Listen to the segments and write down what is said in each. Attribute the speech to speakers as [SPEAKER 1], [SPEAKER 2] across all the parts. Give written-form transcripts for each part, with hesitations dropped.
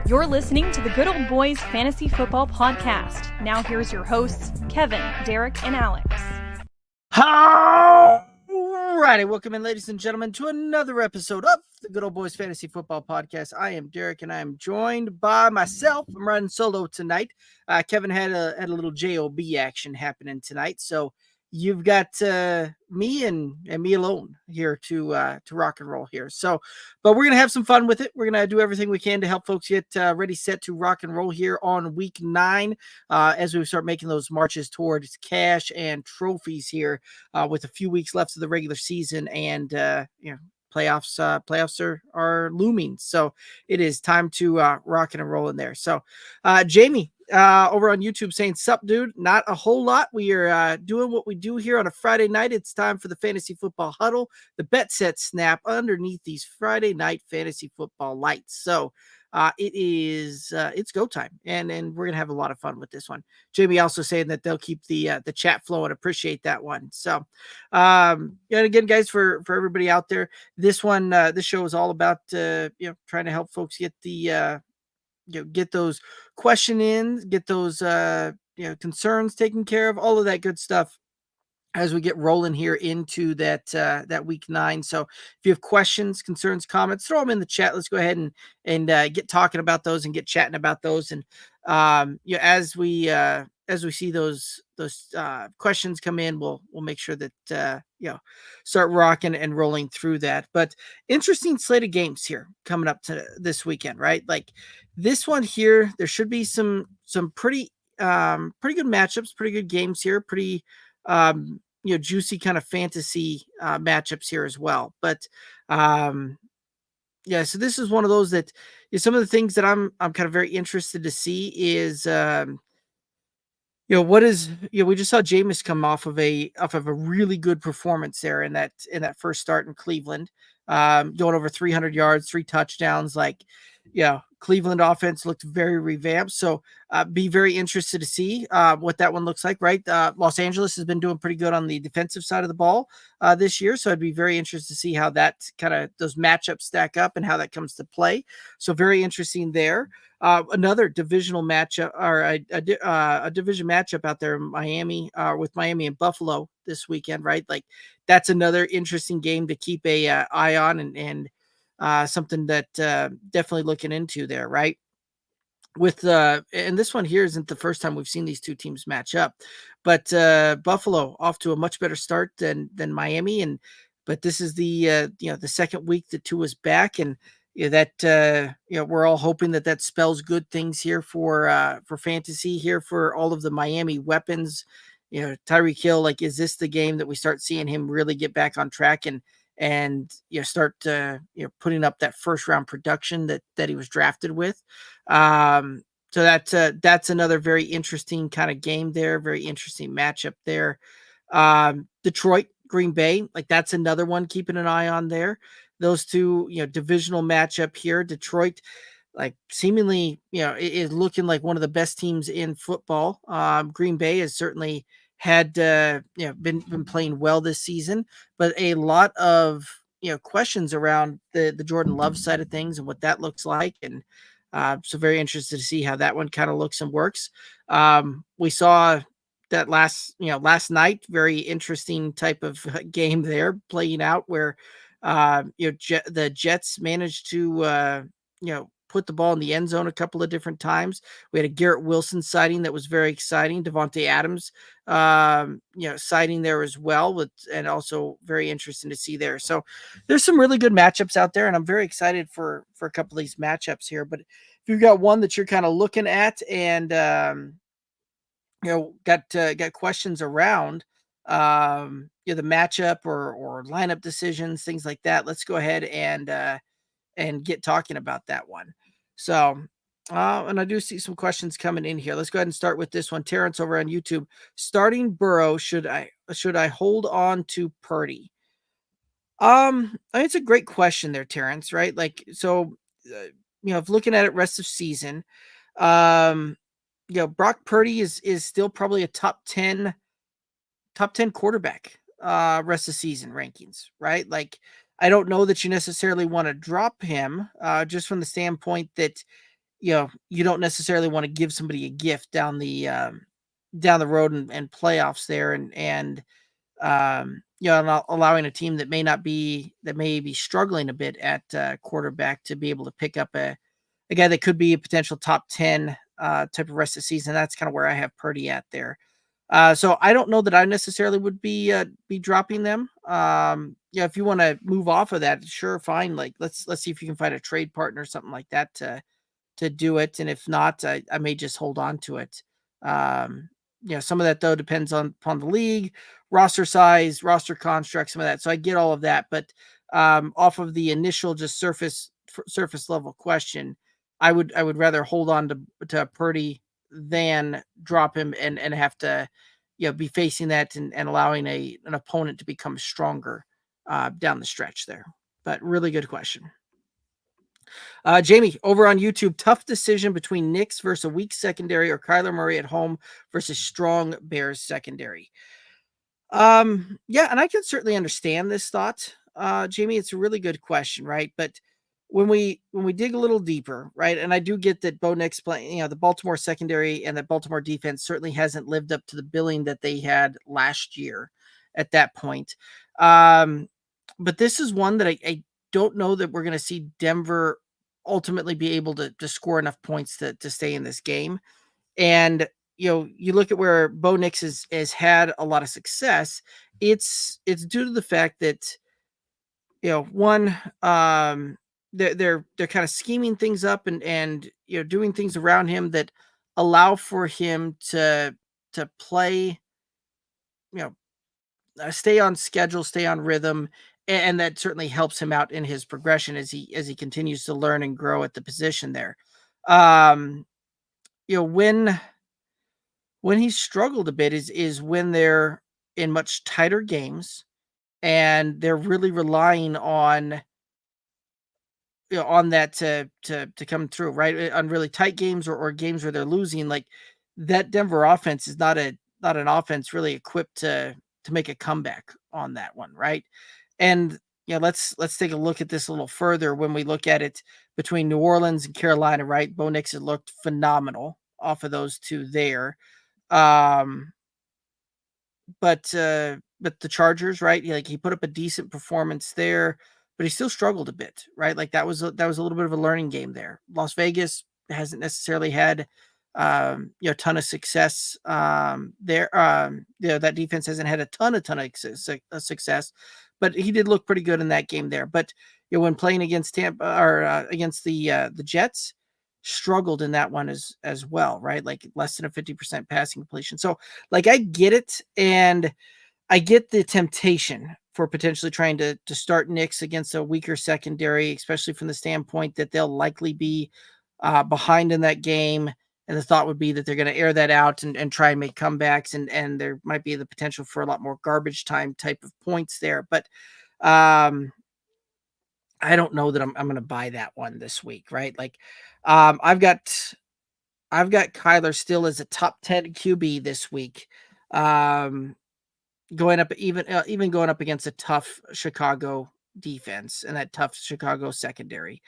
[SPEAKER 1] You're listening to the Good Old Boys Fantasy Football Podcast. Now here's your hosts, Kevin, Derek, and Alex.
[SPEAKER 2] Alrighty, welcome in, ladies and gentlemen, to another episode of the Good Old Boys Fantasy Football Podcast. I am Derek, and I am joined by myself. I'm riding solo tonight. Kevin had a little JOB action happening tonight, so you've got me and me alone here to rock and roll here. So, but we're gonna have some fun with it. We're gonna do everything we can to help folks get ready, set to rock and roll here on week 9 as we start making those marches towards cash and trophies here with a few weeks left of the regular season, and playoffs are looming. So it is time to rock and roll in there. So Jamie over on YouTube saying, "Sup, dude? Not a whole lot. We are doing what we do here on a Friday night. It's time for the Fantasy Football Huddle, the bet set snap underneath these Friday night fantasy football lights." So it's go time, and we're gonna have a lot of fun with this one. Jamie also saying that they'll keep the chat flowing. Appreciate that one. So and again, guys, for everybody out there, this show is all about trying to help folks get the get those question in, get those concerns taken care of, all of that good stuff as we get rolling here into that week 9. So if you have questions, concerns, comments, throw them in the chat. Let's go ahead and get talking about those and get chatting about those. And as we see those questions come in, we'll make sure that start rocking and rolling through that. But interesting slate of games here coming up to this weekend, right? Like this one here, there should be some pretty good matchups, pretty good games here, pretty juicy kind of fantasy matchups here as well. But so this is one of those that some of the things that I'm kind of very interested to see is we just saw Jameis come off of a really good performance there in that first start in Cleveland, going over 300 yards, 3 touchdowns. Like, Cleveland offense looked very revamped. So be very interested to see what that one looks like, right? Los Angeles has been doing pretty good on the defensive side of the ball this year. So I'd be very interested to see how that those matchups stack up and how that comes to play. So very interesting there. Another divisional matchup, or a division matchup out there in Miami with Miami and Buffalo this weekend, right? Like that's another interesting game to keep a eye on and something that definitely looking into there, right? With and this one here isn't the first time we've seen these two teams match up, but Buffalo off to a much better start than Miami, but this is the the second week that Tua's back, and we're all hoping that spells good things here for fantasy here for all of the Miami weapons. Tyreek Hill, like, is this the game that we start seeing him really get back on track and start putting up that first round production that he was drafted with? So that's another very interesting kind of game there, very interesting matchup there. Detroit, Green Bay, like that's another one keeping an eye on there. Those two, divisional matchup here. Detroit, like seemingly, is looking like one of the best teams in football. Green Bay has certainly had been playing well this season, but a lot of questions around the Jordan Love side of things and what that looks like, and so very interested to see how that one kind of looks and works. We saw that last night, very interesting type of game there playing out where the Jets managed to put the ball in the end zone a couple of different times. We had a Garrett Wilson sighting that was very exciting. Devontae Adams, sighting there as well, and also very interesting to see there. So there's some really good matchups out there, and I'm very excited for a couple of these matchups here. But if you've got one that you're kind of looking at and got questions around the matchup or lineup decisions, things like that, let's go ahead and get talking about that one. So, and I do see some questions coming in here. Let's go ahead and start with this one. Terrence over on YouTube: starting Burrow, should I hold on to Purdy? I mean, it's a great question there, Terrence, right? Like, so, if looking at it rest of season, Brock Purdy is still probably a top 10 quarterback rest of season rankings, right? Like, I don't know that you necessarily want to drop him just from the standpoint that you don't necessarily want to give somebody a gift down the road and playoffs there, and not allowing a team that may be struggling a bit at quarterback to be able to pick up a guy that could be a potential top 10 type of rest of the season. That's kind of where I have Purdy at there. So I don't know that I necessarily would be dropping them. If you want to move off of that, sure, fine. Like let's see if you can find a trade partner or something like that to do it. And if not, I may just hold on to it. Some of that though depends upon the league, roster size, roster construct, some of that. So I get all of that, but off of the initial just surface level question, I would rather hold on to Purdy than drop him and have to be facing that and allowing an opponent to become stronger down the stretch there. But really good question. Jamie, over on YouTube, tough decision between Knicks versus a weak secondary or Kyler Murray at home versus strong Bears secondary. Yeah, and I can certainly understand this thought, Jamie. It's a really good question, right? But when we dig a little deeper, right, and I do get that Bo Nix playing, the Baltimore secondary and that Baltimore defense certainly hasn't lived up to the billing that they had last year at that point. But this is one that I don't know that we're going to see Denver ultimately be able to score enough points to stay in this game. And you look at where Bo Nix has had a lot of success. It's due to the fact that one, they're kind of scheming things up and doing things around him that allow for him to play, stay on schedule, stay on rhythm, and that certainly helps him out in his progression as he continues to learn and grow at the position there. When he's struggled a bit is when they're in much tighter games and they're really relying on on that to come through, right? On really tight games or games where they're losing, like that Denver offense is not an offense really equipped to make a comeback on that one, right? And let's take a look at this a little further when we look at it between New Orleans and Carolina, right? Bo Nix had looked phenomenal off of those two there. Um, but the Chargers, right? He put up a decent performance there, but he still struggled a bit, right? Like that was a little bit of a learning game there. Las Vegas hasn't necessarily had a ton of success there. That defense hasn't had a ton of success, but he did look pretty good in that game there. But when playing against Tampa or against the Jets, struggled in that one as well, right? Like less than a 50% passing completion. So like I get it, and I get the temptation for potentially trying to start Knicks against a weaker secondary, especially from the standpoint that they'll likely be behind in that game. And the thought would be that they're going to air that out and try and make comebacks, and there might be the potential for a lot more garbage time type of points there. But I don't know that I'm going to buy that one this week, right? Like I've got Kyler still as a top 10 QB this week. Going up even going up against a tough Chicago defense and that tough Chicago secondary.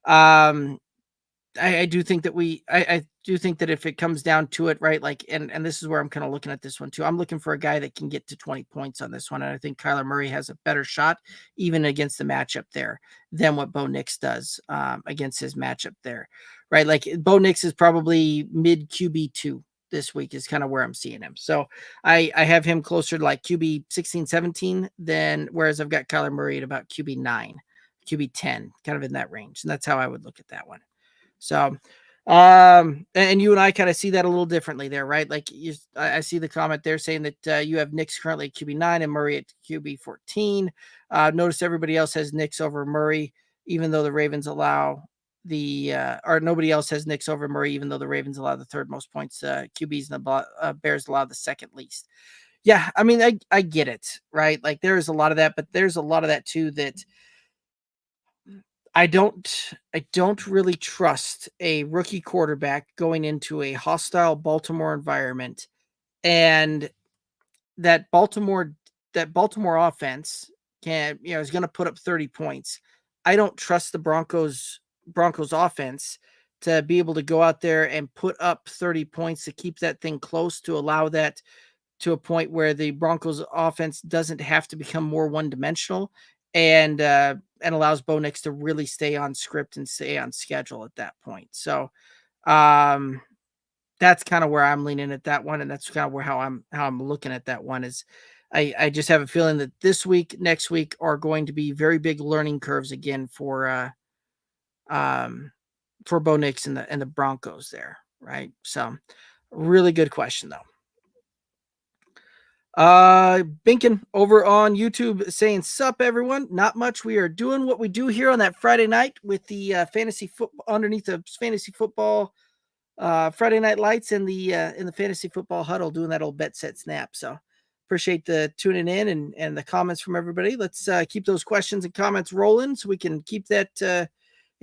[SPEAKER 2] I do think that I do think that if it comes down to it, right, like, and this is where I'm kind of looking at this one too. I'm looking for a guy that can get to 20 points on this one. And I think Kyler Murray has a better shot even against the matchup there than what Bo Nix does against his matchup there, right? Like Bo Nix is probably mid QB2 this week is kind of where I'm seeing him. So I have him closer to like QB 16, 17 than whereas I've got Kyler Murray at about QB 9, QB 10, kind of in that range. And that's how I would look at that one. So, and you and I kind of see that a little differently there, right? Like I see the comment there saying that you have Knicks currently at QB9 and Murray at QB14. Notice everybody else has Knicks over Murray, even though the Ravens allow or nobody else has Knicks over Murray, even though the Ravens allow the third most points. QBs and the Bears allow the second least. Yeah, I mean, I get it, right? Like there is a lot of that, but there's a lot of that too that I don't really trust a rookie quarterback going into a hostile Baltimore environment, and that Baltimore offense is going to put up 30 points. I don't trust the Broncos offense to be able to go out there and put up 30 points to keep that thing close, to allow that to a point where the Broncos offense doesn't have to become more one-dimensional, and allows Bo Nix to really stay on script and stay on schedule at that point. So that's kind of where I'm leaning at that one, and that's kind of where how I'm looking at that one is I just have a feeling that this week, next week are going to be very big learning curves again for Bo Nix and the Broncos there, right? So really good question though. Binkin over on YouTube saying, "Sup everyone, not much. We are doing what we do here on that Friday night with the fantasy football underneath the fantasy football Friday night lights in the fantasy football huddle, doing that old bet set snap." So appreciate the tuning in and the comments from everybody. Let's keep those questions and comments rolling so we can keep that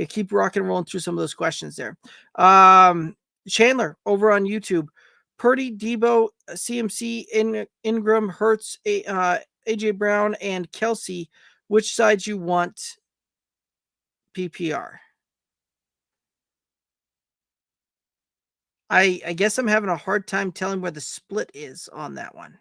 [SPEAKER 2] keep rocking and rolling through some of those questions there. Chandler over on YouTube. Purdy, Debo, CMC, Ingram, Hurts, AJ Brown, and Kelsey. Which side you want PPR? I guess I'm having a hard time telling where the split is on that one.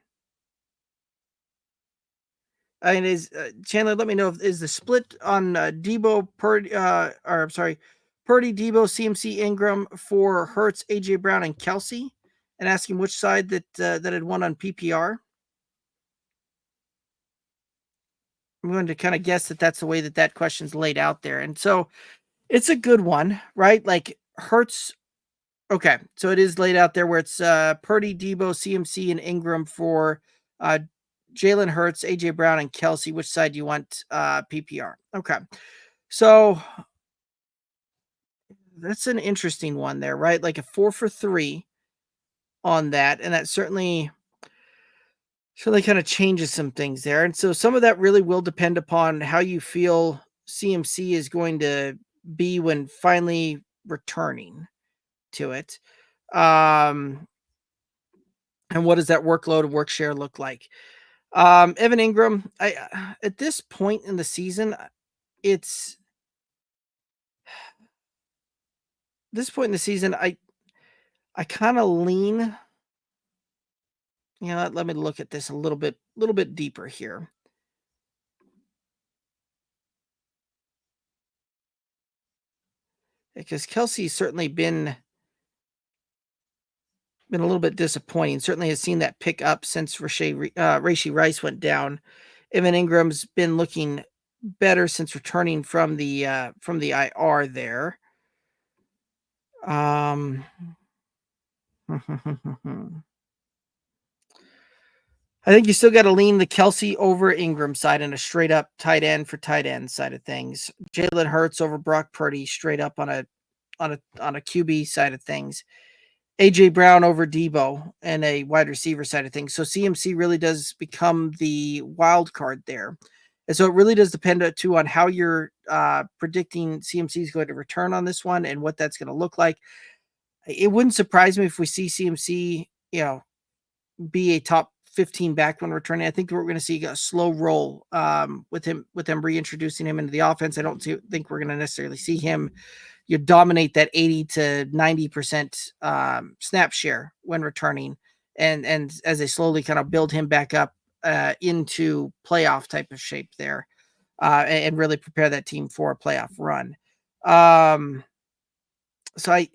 [SPEAKER 2] I mean, Chandler? Let me know if is the split on Debo, Purdy, or I'm sorry, Purdy, Debo, CMC, Ingram for Hurts, AJ Brown, and Kelsey, and asking which side that had won on PPR. I'm going to kind of guess that that's the way that question's laid out there, and so it's a good one, right? Like Hurts. Okay, so it is laid out there where it's Purdy, Debo, CMC, and Ingram for Jalen Hurts, AJ Brown, and Kelsey. Which side do you want PPR? Okay, so that's an interesting one there, right? Like a 4 for 3 on that, and that certainly kind of changes some things there. And so some of that really will depend upon how you feel CMC is going to be when finally returning to it. And what does that workload and work share look like? Evan Ingram, I at this point in the season, I kind of lean. Let me look at this a little bit deeper here. Because Kelsey's certainly been a little bit disappointing. Certainly has seen that pick up since Rashee Rice went down. Evan Ingram's been looking better since returning from the IR there. I think you still got to lean the Kelsey over Ingram side and a straight up tight end for tight end side of things. Jalen Hurts over Brock Purdy straight up on a QB side of things. AJ Brown over Debo and a wide receiver side of things. So CMC really does become the wild card there. And so it really does depend too on how you're predicting CMC is going to return on this one and what that's going to look like. It wouldn't surprise me if we see CMC, be a top 15 back when returning. I think we're going to see a slow roll with them reintroducing him into the offense. I don't think we're going to necessarily see him dominate that 80 to 90% snap share when returning, and as they slowly kind of build him back up into playoff type of shape there, and really prepare that team for a playoff run. So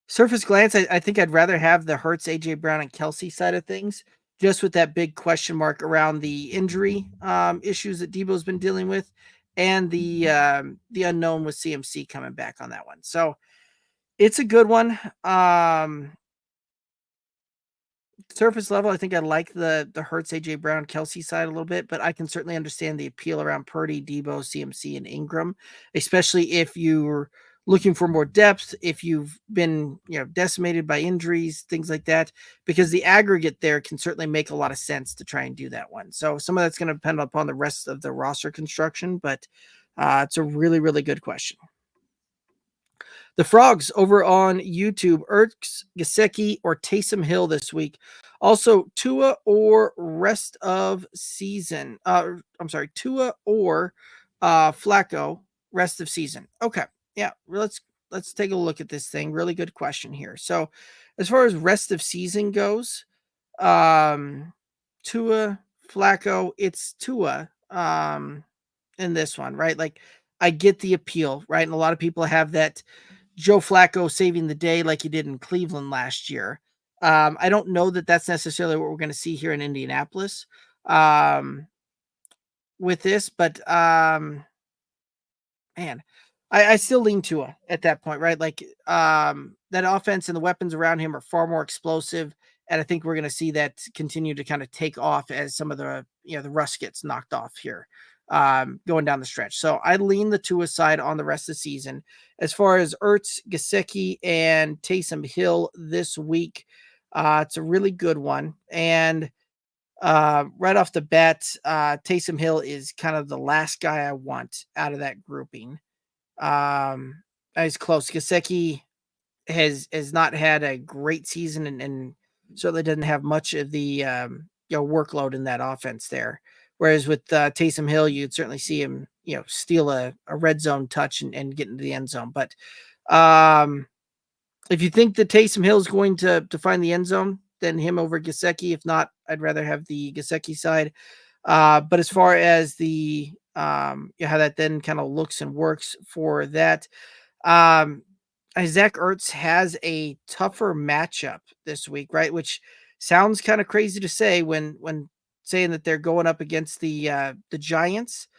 [SPEAKER 2] surface glance, I think I'd rather have the Hurts, AJ Brown, and Kelsey side of things, just with that big question mark around the injury issues that Debo's been dealing with, and the unknown with CMC coming back on that one. So it's a good one. Surface level, I think I like the Hurts, AJ Brown, Kelsey side a little bit, but I can certainly understand the appeal around Purdy, Debo, CMC, and Ingram, especially if you're looking for more depth, if you've been decimated by injuries, things like that, because the aggregate there can certainly make a lot of sense to try and do that one. So some of that's going to depend upon the rest of the roster construction, but it's a really, really good question. The Frogs over on YouTube, Ertz, Gesicki, or Taysom Hill this week. Also, Tua or rest of season. Tua or Flacco rest of season. Okay. Yeah. Let's take a look at this thing. Really good question here. So as far as rest of season goes, Tua, Flacco, it's Tua in this one, right? Like I get the appeal, right? And a lot of people have that Joe Flacco saving the day like he did in Cleveland last year. I don't know that that's necessarily what we're going to see here in Indianapolis with this, but man, I still lean Tua at that point, right? Like that offense and the weapons around him are far more explosive. And I think we're going to see that continue to kind of take off as some of the, the rust gets knocked off here going down the stretch. So I lean the Tua side on the rest of the season. As far as Ertz, Gesicki, and Taysom Hill this week, it's a really good one. And right off the bat, Taysom Hill is kind of the last guy I want out of that grouping. He's close. Gesicki has not had a great season and certainly doesn't have much of the workload in that offense there. Whereas with Taysom Hill, you'd certainly see him steal a red zone touch and get into the end zone. But if you think that Taysom Hill is going to find the end zone, then him over Gesicki. If not, I'd rather have the Gesicki side. But as far as the how that then kind of looks and works for that, Zach Ertz has a tougher matchup this week, right? Which sounds kind of crazy to say when saying that they're going up against the Giants.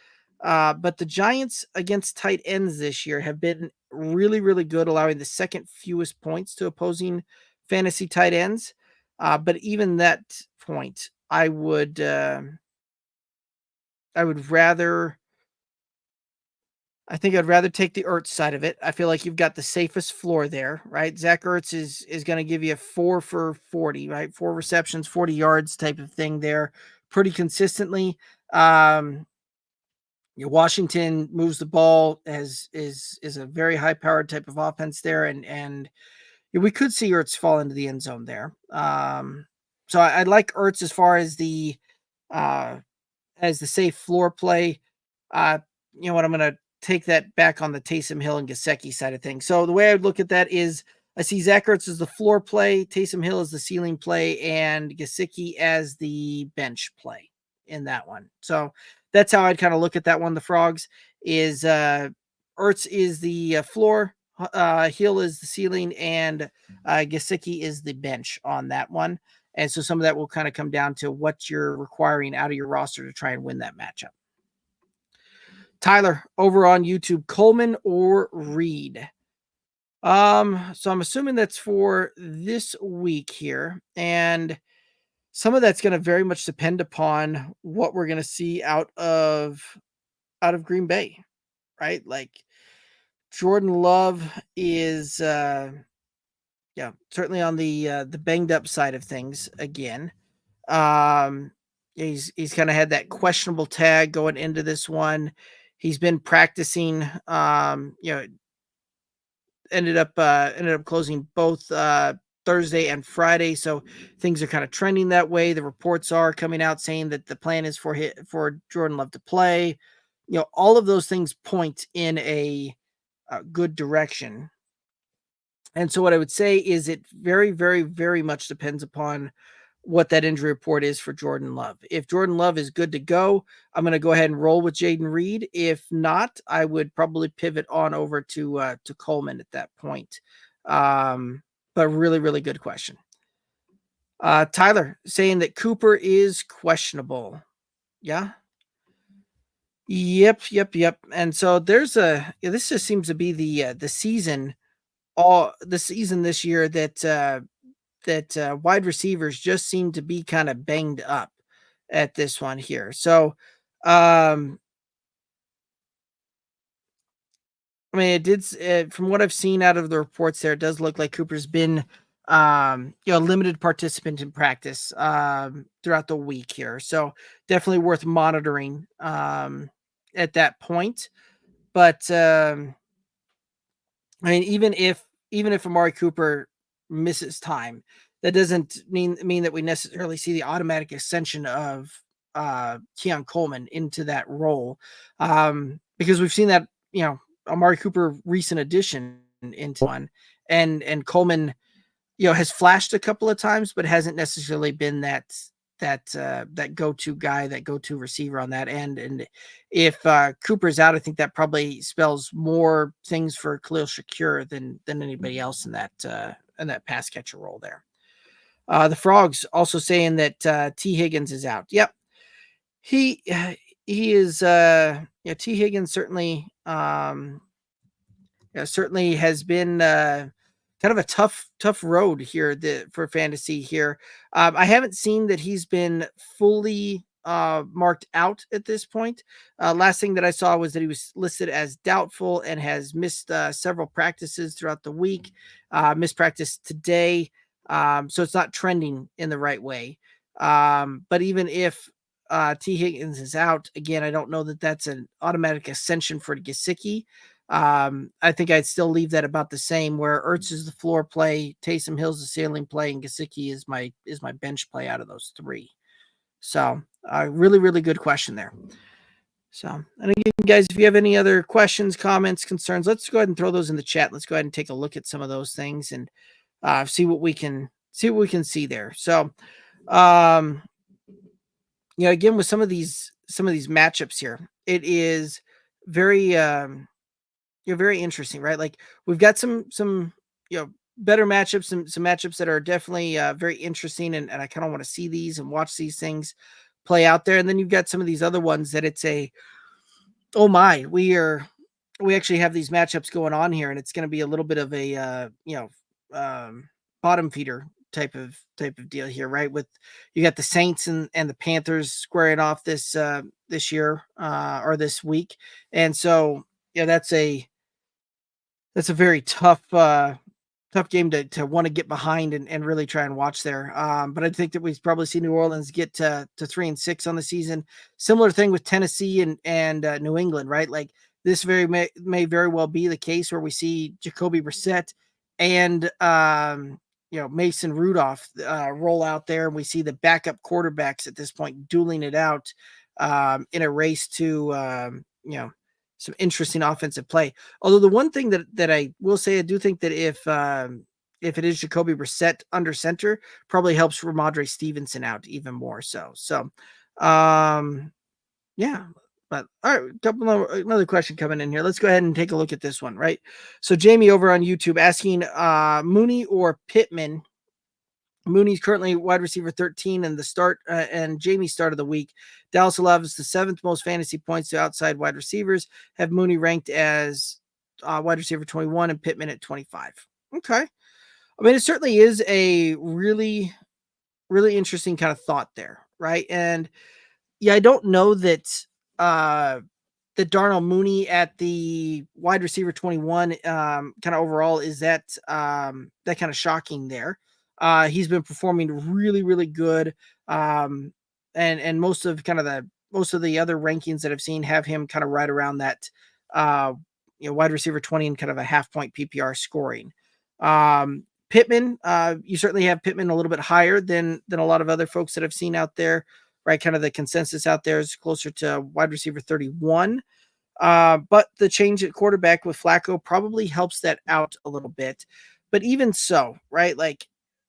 [SPEAKER 2] But the Giants against tight ends this year have been really, really good, allowing the second fewest points to opposing fantasy tight ends. But even that point, I'd rather take the Ertz side of it. I feel like you've got the safest floor there, right? Zach Ertz is going to give you a 4 for 40, right? 4 receptions, 40 yards type of thing there pretty consistently. Washington moves the ball is a very high powered type of offense there. And we could see Ertz fall into the end zone there. So I like Ertz as far as the safe floor play. You know what? I'm going to take that back on the Taysom Hill and Gesicki side of things. So the way I would look at that is I see Zach Ertz as the floor play, Taysom Hill as the ceiling play, and Gesicki as the bench play in that one. So that's how I'd kind of look at that one. The Frogs is Ertz is the floor, Hill is the ceiling, and Gesicki is the bench on that one. And so some of that will kind of come down to what you're requiring out of your roster to try and win that matchup. Tyler, over on YouTube, Coleman or Reed? So I'm assuming that's for this week here. And some of that's going to very much depend upon what we're going to see out of Green Bay, right? Like Jordan Love is, certainly on the banged up side of things again. He's kind of had that questionable tag going into this one. He's been practicing, ended up closing both Thursday and Friday, so things are kind of trending that way. The reports are coming out saying that the plan is for Jordan Love to play. All of those things point in a good direction. And so what I would say is it very, very, very much depends upon what that injury report is for Jordan Love. If Jordan Love is good to go, I'm going to go ahead and roll with Jaden Reed. If not, I would probably pivot on over to Coleman at that point. But really, really good question. Tyler saying that Cooper is questionable. Yeah. Yep. And so this just seems to be the season this year that wide receivers just seem to be kind of banged up at this one here. So, I mean, it did, from what I've seen out of the reports there, it does look like Cooper's been, limited participant in practice, throughout the week here. So definitely worth monitoring, at that point. But, I mean, even if Amari Cooper misses time, that doesn't mean that we necessarily see the automatic ascension of Keon Coleman into that role, because we've seen that Amari Cooper recent addition into one, and Coleman, has flashed a couple of times, but hasn't necessarily been that go-to guy, that go-to receiver on that end. And if Cooper's out, I think that probably spells more things for Khalil Shakir than anybody else in that pass catcher role there. The Frogs also saying that T. Higgins is out. Yep, he is. T. Higgins certainly certainly has been kind of a tough road here for fantasy here. I haven't seen that he's been fully marked out at this point. Last thing that I saw was that he was listed as doubtful and has missed several practices throughout the week. Missed practice today, so it's not trending in the right way. But even if T. Higgins is out again, I don't know that that's an automatic ascension for Gesicki. I think I'd still leave that about the same, where Ertz is the floor play, Taysom Hill's the ceiling play, and Gesicki is my bench play out of those three. So really, really good question there. So, and again, guys, if you have any other questions, comments, concerns, let's go ahead and throw those in the chat. Let's go ahead and take a look at some of those things and see what we can see there. So, again, with some of these matchups here, it is very very interesting, right? Like we've got some better matchups, some matchups that are definitely very interesting, and I kind of want to see these and watch these things play out there. And then you've got some of these other ones that it's oh my, we actually have these matchups going on here, and it's going to be a little bit of a bottom feeder type of deal here, right? With you got the Saints and the Panthers squaring off this year or this week, and so that's a very tough game to want to get behind and really try and watch there. But I think that we've probably seen New Orleans get to 3-6 on the season. Similar thing with Tennessee and New England, right? Like this may very well be the case where we see Jacoby Brissett and Mason Rudolph roll out there, and we see the backup quarterbacks at this point dueling it out in a race to some interesting offensive play. Although the one thing that I will say, I do think that if it is Jacoby Brissett under center, probably helps Ramondre Stevenson out even more so. So, yeah. But all right, another question coming in here. Let's go ahead and take a look at this one, right? So Jamie over on YouTube asking Mooney or Pittman. Mooney's currently wide receiver 13 in the start and Jamie's start of the week. Dallas allows the 7th most fantasy points to outside wide receivers. Have Mooney ranked as wide receiver 21 and Pittman at 25. Okay. I mean, it certainly is a really, really interesting kind of thought there, right? And yeah, I don't know that Darnell Mooney at the wide receiver 21 kind of overall is that kind of shocking there. He's been performing really, really good. And most of the other rankings that I've seen have him kind of right around that, wide receiver 20 and kind of a half point PPR scoring. Pittman, you certainly have Pittman a little bit higher than a lot of other folks that I've seen out there, right? Kind of the consensus out there is closer to wide receiver 31. But the change at quarterback with Flacco probably helps that out a little bit. But even so, right? Like,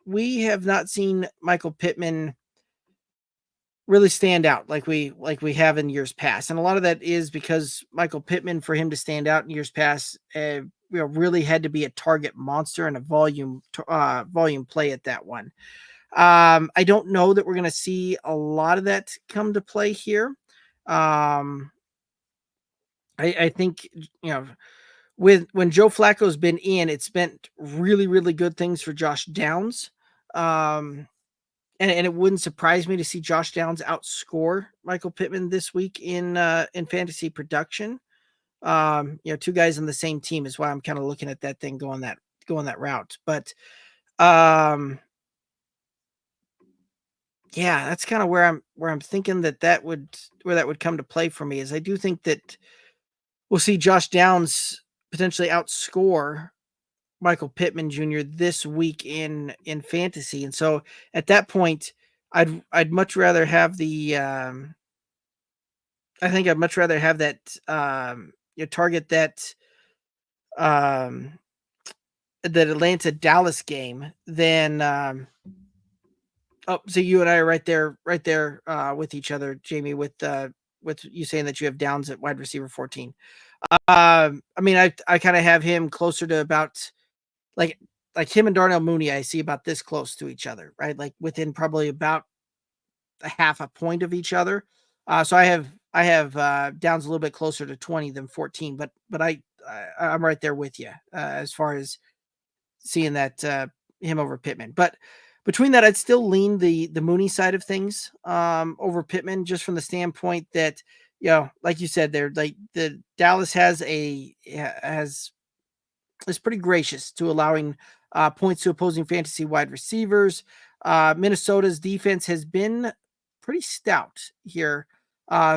[SPEAKER 2] we have not seen Michael Pittman really stand out like we have in years past. And a lot of that is because Michael Pittman, for him to stand out in years past, really had to be a target monster and a volume play at that one. I don't know that we're going to see a lot of that come to play here. I think, when Joe Flacco's been in, it's meant really, really good things for Josh Downs. And it wouldn't surprise me to see Josh Downs outscore Michael Pittman this week in fantasy production. Two guys on the same team is why I'm kind of looking at that thing going that route. But yeah, that's kind of where I'm thinking that would come to play for me. Is I do think that we'll see Josh Downs potentially outscore Michael Pittman Jr. this week in fantasy. And so at that point, I'd much rather have the I think I'd much rather have that target that that Atlanta Dallas game, then oh, so you and I are right there with each other, Jamie, with you saying that you have Downs at wide receiver 14. I mean, I kind of have him closer to about like like him and Darnell Mooney. I see about this close to each other, right? Like within probably about a half a point of each other. So I have Downs a little bit closer to 20 than 14, but I'm right there with you as far as seeing that him over Pittman. But between that, I'd still lean the Mooney side of things over Pittman, just from the standpoint that, like you said, there, like the Dallas has is pretty gracious to allowing points to opposing fantasy wide receivers. Minnesota's defense has been pretty stout here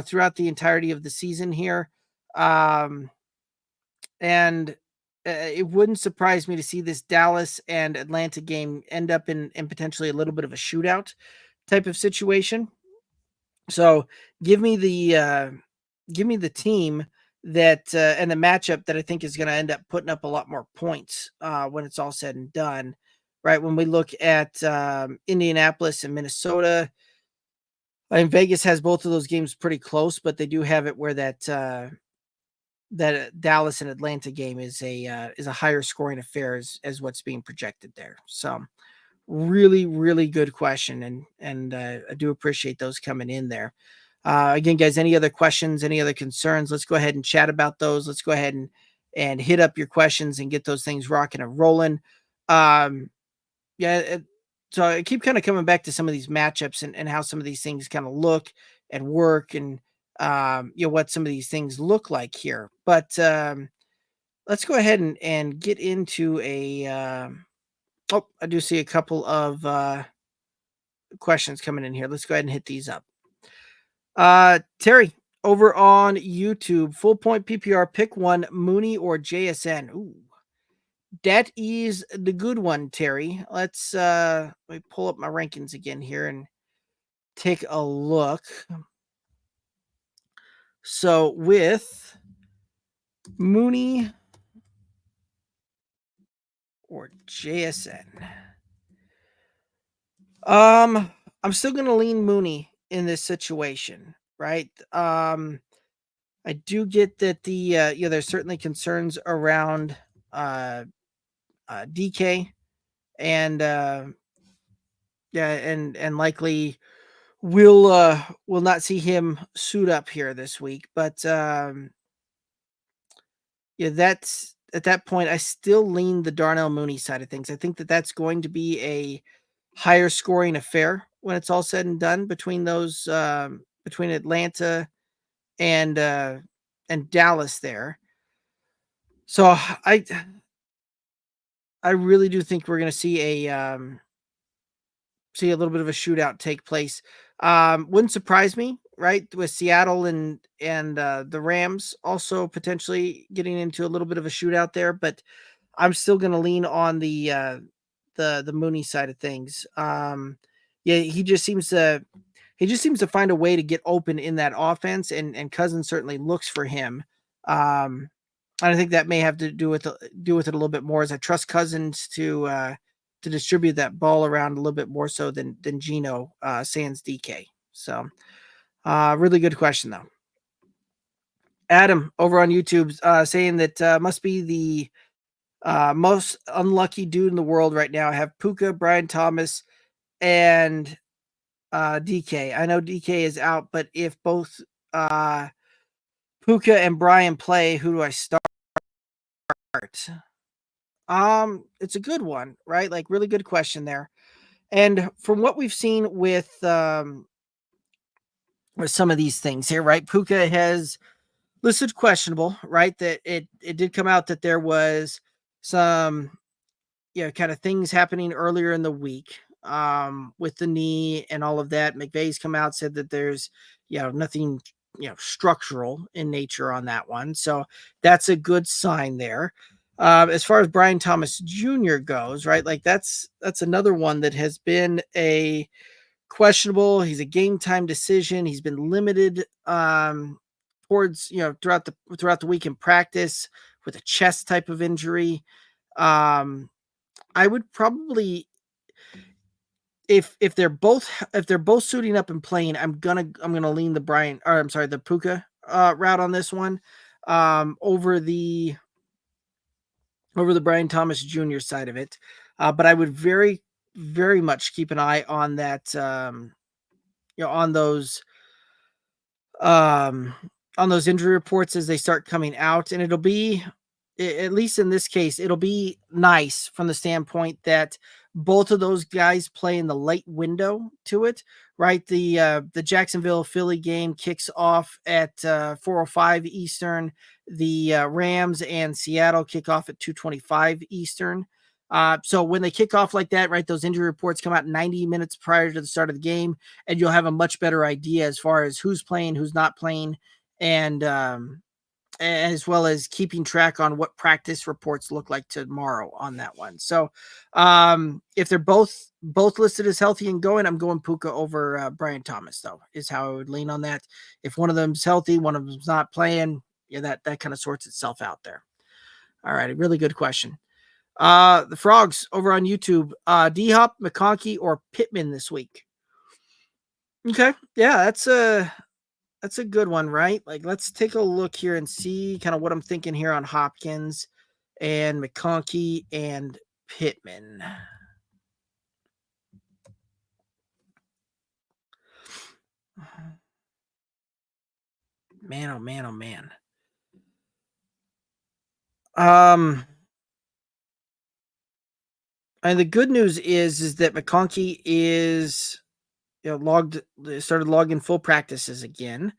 [SPEAKER 2] throughout the entirety of the season here. And it wouldn't surprise me to see this Dallas and Atlanta game end up in potentially a little bit of a shootout type of situation. So give me the team that and the matchup that I think is going to end up putting up a lot more points when it's all said and done. Right, when we look at Indianapolis and Minnesota, I mean, Vegas has both of those games pretty close, but they do have it where that Dallas and Atlanta game is a higher scoring affair as what's being projected there. So really, really good question, and I do appreciate those coming in there. Again, guys, any other questions, any other concerns? Let's go ahead and chat about those. Let's go ahead and hit up your questions and get those things rocking and rolling. Yeah, so I keep kind of coming back to some of these matchups and how some of these things kind of look and work and what some of these things look like here. But let's go ahead and get into oh, I do see a couple of questions coming in here. Let's go ahead and hit these up. Terry over on YouTube, full point PPR, pick one, Mooney or JSN. Ooh, that is the good one, Terry. Let me pull up my rankings again here and take a look. So with Mooney or JSN, I'm still gonna lean Mooney in this situation, right? I do get that there's certainly concerns around DK and and likely we'll not see him suit up here this week, but that's at that point I still lean the Darnell Mooney side of things. I think that that's going to be a higher scoring affair when it's all said and done between those between Atlanta and Dallas there. So I really do think we're going to see a little bit of a shootout take place. Wouldn't surprise me, right? With Seattle and the Rams also potentially getting into a little bit of a shootout there, but I'm still going to lean on the Mooney side of things. Yeah, he just seems to find a way to get open in that offense, and Cousins certainly looks for him. I think that may have to do with it a little bit more, as I trust Cousins to distribute that ball around a little bit more so than Geno sans DK. So really good question though. Adam over on YouTube saying that must be the most unlucky dude in the world right now. I have Puka, Brian Thomas, and DK. I know DK is out, but if both Puka and Brian play, who do I start? It's a good one, right? Like really good question there. And from what we've seen with some of these things here, right? Puka has listed questionable, right? That it did come out that there was some kind of things happening earlier in the week with the knee and all of that. McVay's come out, said that there's nothing structural in nature on that one. So that's a good sign there. As far as Brian Thomas Jr. goes, right? Like that's another one that has been a questionable. He's a game time decision. He's been limited towards throughout the week in practice with a chest type of injury. I would probably, if they're both suiting up and playing, I'm gonna lean the Puka route on this one, over the Brian Thomas Jr. side of it. But I would very, very much keep an eye on that, on those, um, injury reports as they start coming out. And it'll be, at least in this case, it'll be nice from the standpoint that both of those guys play in the late window to it, right? The Jacksonville Philly game kicks off at 4:05 Eastern. The Rams and Seattle kick off at 2:25 Eastern. So when they kick off like that, right, those injury reports come out 90 minutes prior to the start of the game, and you'll have a much better idea as far as who's playing, who's not playing, and as well as keeping track on what practice reports look like tomorrow on that one. So if they're both listed as healthy and going, I'm going Puka over Brian Thomas, though, is how I would lean on that. If one of them's healthy, one of them's not playing, yeah, that kind of sorts itself out there. All right, a really good question. The Frogs over on YouTube, D-Hop, McConkey, or Pittman this week? Okay, yeah, that's a good one, right? Like, let's take a look here and see kind of what I'm thinking here on Hopkins and McConkey and Pittman. Man, oh man, oh man. And the good news is that McConkey is, started logging full practices again.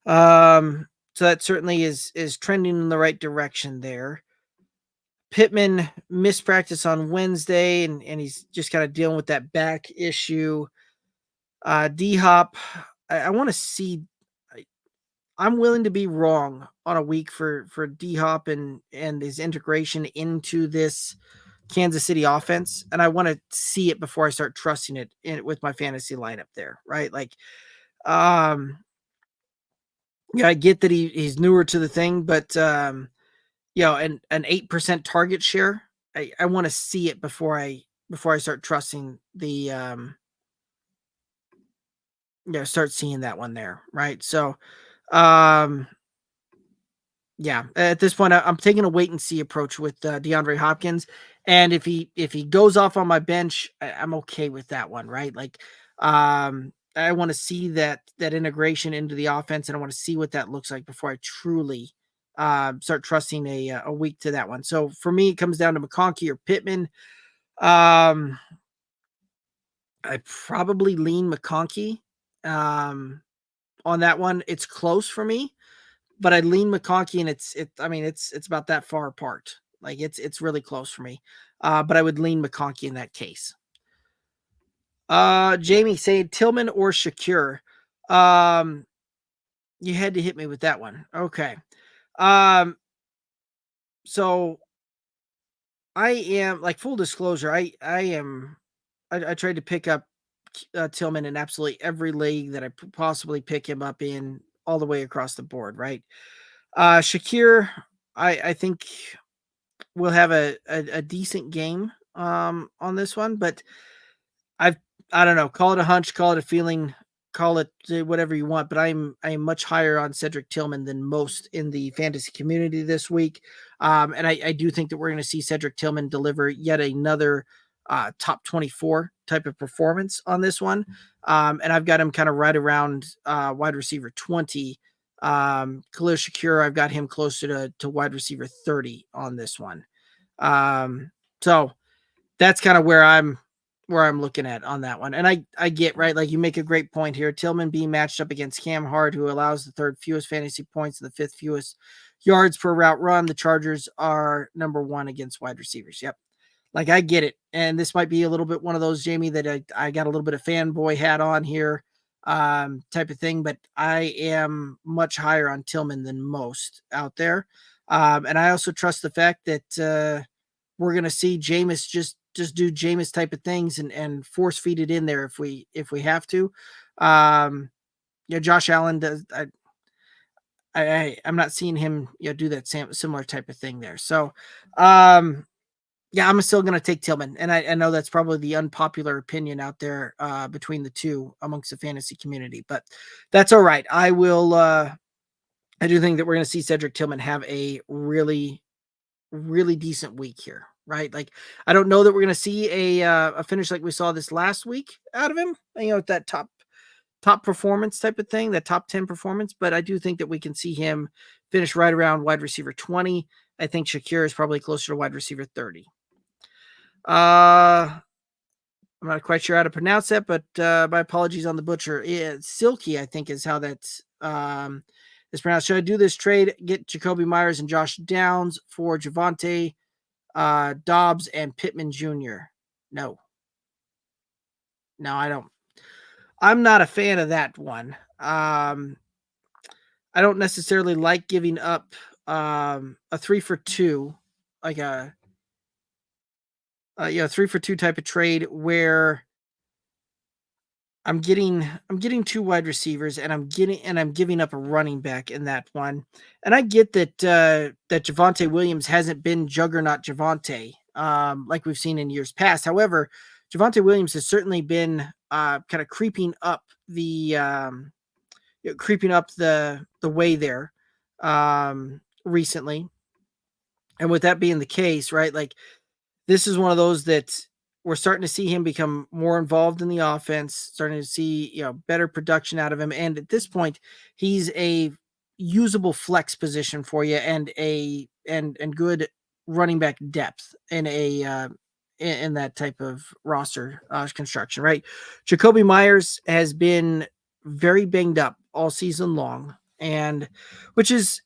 [SPEAKER 2] So that certainly is trending in the right direction there. Pittman missed practice on Wednesday, and he's just kind of dealing with that back issue. D-Hop, I want to see. I'm willing to be wrong on a week for D-Hop and his integration into this Kansas City offense, and I want to see it before I start trusting it with my fantasy lineup there, right? Like, yeah, I get that he's newer to the thing, but an 8% target share, I want to see it before I start trusting the start seeing that one there, right? So yeah, at this point, I'm taking a wait and see approach with DeAndre Hopkins, and if he goes off on my bench, I'm okay with that one, right? Like, I want to see that integration into the offense, and I want to see what that looks like before I truly start trusting a week to that one. So for me, it comes down to McConkey or Pittman. I probably lean McConkey on that one. It's close for me, but I lean McConkey, and it's about that far apart. Like, it's really close for me. But I would lean McConkey in that case. Jamie saying Tillman or Shakir. You had to hit me with that one. Okay. So I am, like, full disclosure, I tried to pick up Tillman in absolutely every league that I possibly pick him up in, all the way across the board, right? Shakir, I think will have a decent game on this one, but I don't know, call it a hunch, call it a feeling, call it whatever you want, but I am much higher on Cedric Tillman than most in the fantasy community this week. And I do think that we're going to see Cedric Tillman deliver yet another top 24 type of performance on this one. And I've got him kind of right around wide receiver 20. Khalil Shakir, I've got him closer to wide receiver 30 on this one. So that's kind of where I'm looking at on that one. And I get, right, like, you make a great point here. Tillman being matched up against Cam Hart, who allows the third fewest fantasy points and the fifth fewest yards per route run. The Chargers are number one against wide receivers. Yep. Like, I get it. And this might be a little bit one of those, Jamie, that I got a little bit of fanboy hat on here, type of thing, but I am much higher on Tillman than most out there. And I also trust the fact that we're going to see Jameis just do Jameis type of things and force feed it in there if we have to. Josh Allen does. I'm not seeing him, do that similar type of thing there. So, yeah, I'm still going to take Tillman. And I know that's probably the unpopular opinion out there between the two amongst the fantasy community, but that's all right. I do think that we're going to see Cedric Tillman have a really, really decent week here, right? Like, I don't know that we're going to see a finish like we saw this last week out of him, that top performance type of thing, that top 10 performance, but I do think that we can see him finish right around wide receiver 20. I think Shakir is probably closer to wide receiver 30. I'm not quite sure how to pronounce that, but my apologies on the butcher. Silky, I think, is how that's is pronounced. Should I do this trade? Get Jacoby Myers and Josh Downs for Javonte, Dobbs, and Pittman Jr. No, I don't. I'm not a fan of that one. I don't necessarily like giving up a 3-for-2, like a 3-for-2 type of trade where I'm getting 2 wide receivers and I'm giving up a running back in that one. And I get that that Javonte Williams hasn't been juggernaut Javonte like we've seen in years past. However, Javonte Williams has certainly been kind of creeping up the way there recently. And with that being the case, right? Like, this is one of those that we're starting to see him become more involved in the offense, starting to see, better production out of him. And at this point, he's a usable flex position for you and good running back depth in in that type of roster construction, right? Jacoby Myers has been very banged up all season long, and which is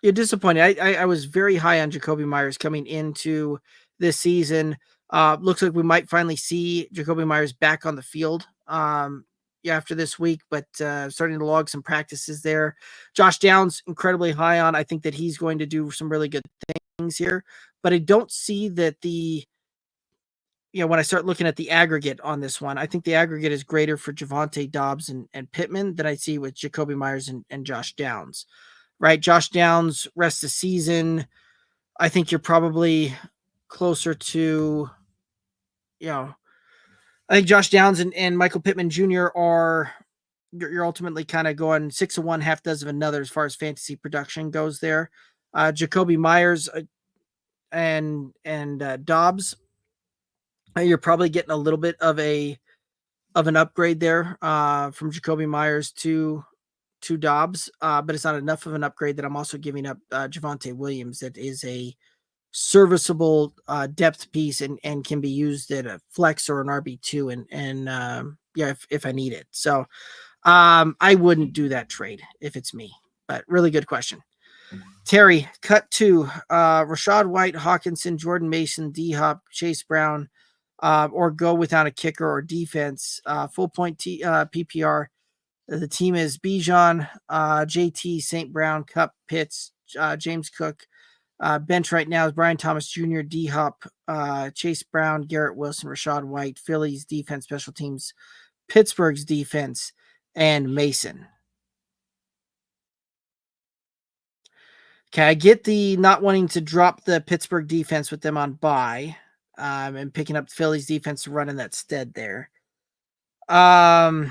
[SPEAKER 2] disappointing. I was very high on Jacoby Myers coming into this season. Looks like we might finally see Jacoby Myers back on the field after this week, but starting to log some practices there. Josh Downs, incredibly high on. I think that he's going to do some really good things here, but I don't see that when I start looking at the aggregate on this one, I think the aggregate is greater for Javonte, Dobbs, and Pittman than I see with Jacoby Myers and Josh Downs. Right, Josh Downs, rest of the season, I think you're probably closer to, I think Josh Downs and Michael Pittman Jr. you're ultimately kind of going 6 of one, half dozen of another as far as fantasy production goes there. Jacoby Myers and Dobbs, you're probably getting a little bit of an upgrade there from Jacoby Myers to Dobbs, but it's not enough of an upgrade that I'm also giving up Javonte Williams. That is a serviceable depth piece and can be used at a flex or an RB2 if I need it. So I wouldn't do that trade if it's me, but really good question. Terry, cut to Rachaad White, Hawkinson, Jordan Mason, D-Hop, Chase Brown, or go without a kicker or defense, full point PPR. The team is Bijan, JT, St. Brown, Cup, Pitts, James Cook. Bench right now is Brian Thomas Jr., D-Hop, Chase Brown, Garrett Wilson, Rachaad White, Philly's defense, special teams, Pittsburgh's defense, and Mason. Okay, I get the not wanting to drop the Pittsburgh defense with them on bye and picking up Philly's defense to run in that stead there. I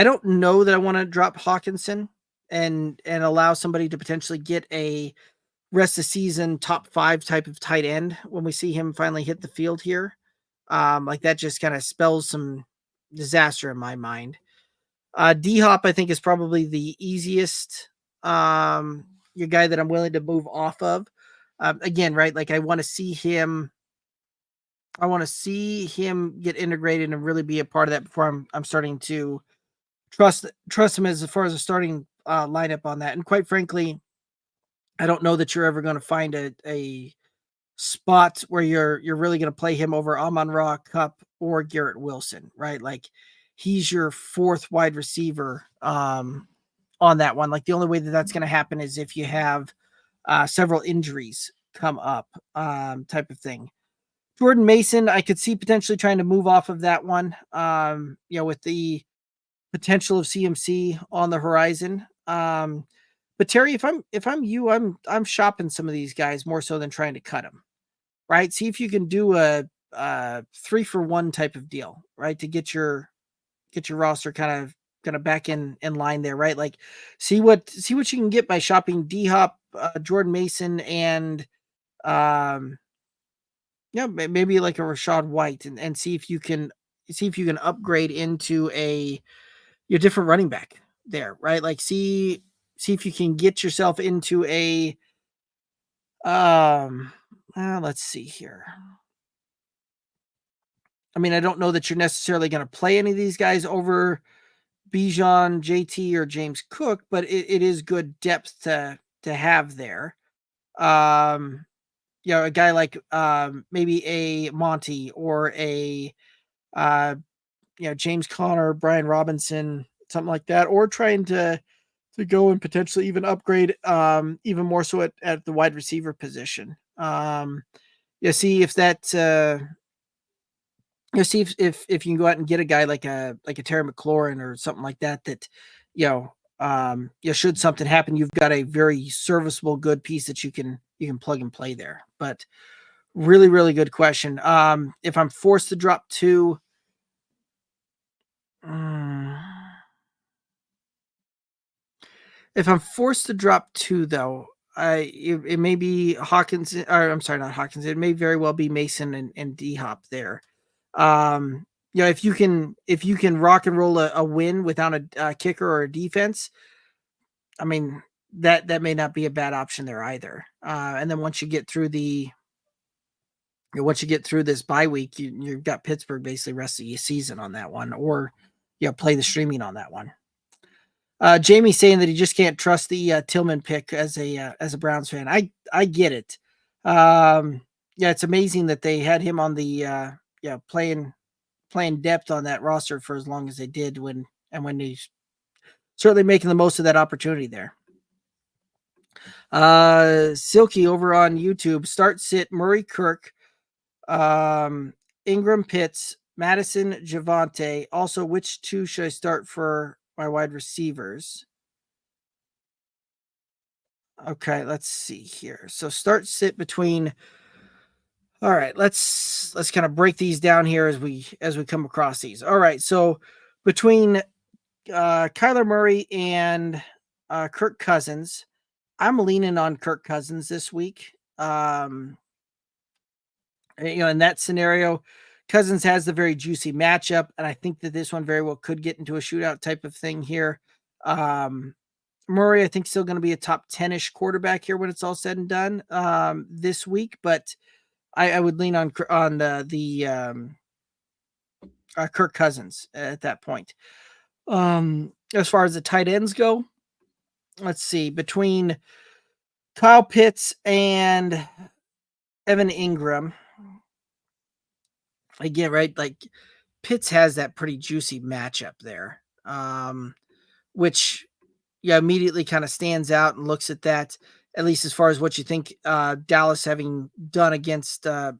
[SPEAKER 2] don't know that I want to drop Hawkinson and allow somebody to potentially get a rest of season top 5 type of tight end when we see him finally hit the field here. Like, that just kind of spells some disaster in my mind. D-Hop, I think, is probably the easiest your guy that I'm willing to move off of. Again, right? Like, I want to see him get integrated and really be a part of that before I'm starting to trust him as far as a starting lineup on that. And quite frankly, I don't know that you're ever going to find a spot where you're really going to play him over Amon-Ra, Cup, or Garrett Wilson, right? Like, he's your 4th wide receiver on that one. Like, the only way that that's going to happen is if you have several injuries come up type of thing. Jordan Mason, I could see potentially trying to move off of that one. With the potential of CMC on the horizon. But Terry, if I'm you, I'm shopping some of these guys more so than trying to cut them. Right? See if you can do a 3-for-1 type of deal, right? To get your roster kind of back in line there, right? Like see what you can get by shopping D-Hop, Jordan Mason, and maybe like a Rashad White, and see if you can upgrade into your different running back there, right? Like see if you can get yourself into a let's see here. I mean, I don't know that you're necessarily going to play any of these guys over Bijan, JT, or James Cook, but it is good depth to have there. A guy like maybe a Monty or a James Conner, Brian Robinson, something like that, or trying to go and potentially even upgrade even more so at the wide receiver position. See if that see if you can go out and get a guy like a Terry McLaurin or something like that should something happen, you've got a very serviceable good piece that you can plug and play there. But really, really good question. If I'm forced to drop two, though, it may be Hawkins, or I'm sorry, not Hawkins. It may very well be Mason and D-Hop there. If you can rock and roll a win without a kicker or a defense, I mean, that may not be a bad option there either. And then once you get through this bye week, you've got Pittsburgh basically rest of your season on that one, or play the streaming on that one. Jamie saying that he just can't trust the Tillman pick as a Browns fan. I get it. It's amazing that they had him on the playing depth on that roster for as long as they did when he's certainly making the most of that opportunity there. Silky over on YouTube, start sit Murray, Kirk, Ingram, Pitts, Madison, Javonte. Also, which two should I start for my wide receivers? Okay, let's see here. So start sit between. All right, let's kind of break these down here as we come across these. All right, so between Kyler Murray and Kirk Cousins, I'm leaning on Kirk Cousins this week. In that scenario, Cousins has the very juicy matchup, and I think that this one very well could get into a shootout type of thing here. Murray, I think, still going to be a top 10-ish quarterback here when it's all said and done this week, but I would lean on the Kirk Cousins at that point. As far as the tight ends go, let's see, between Kyle Pitts and Evan Ingram, again, right? Like Pitts has that pretty juicy matchup there, which immediately kind of stands out and looks at that, at least as far as what you think Dallas having done against, or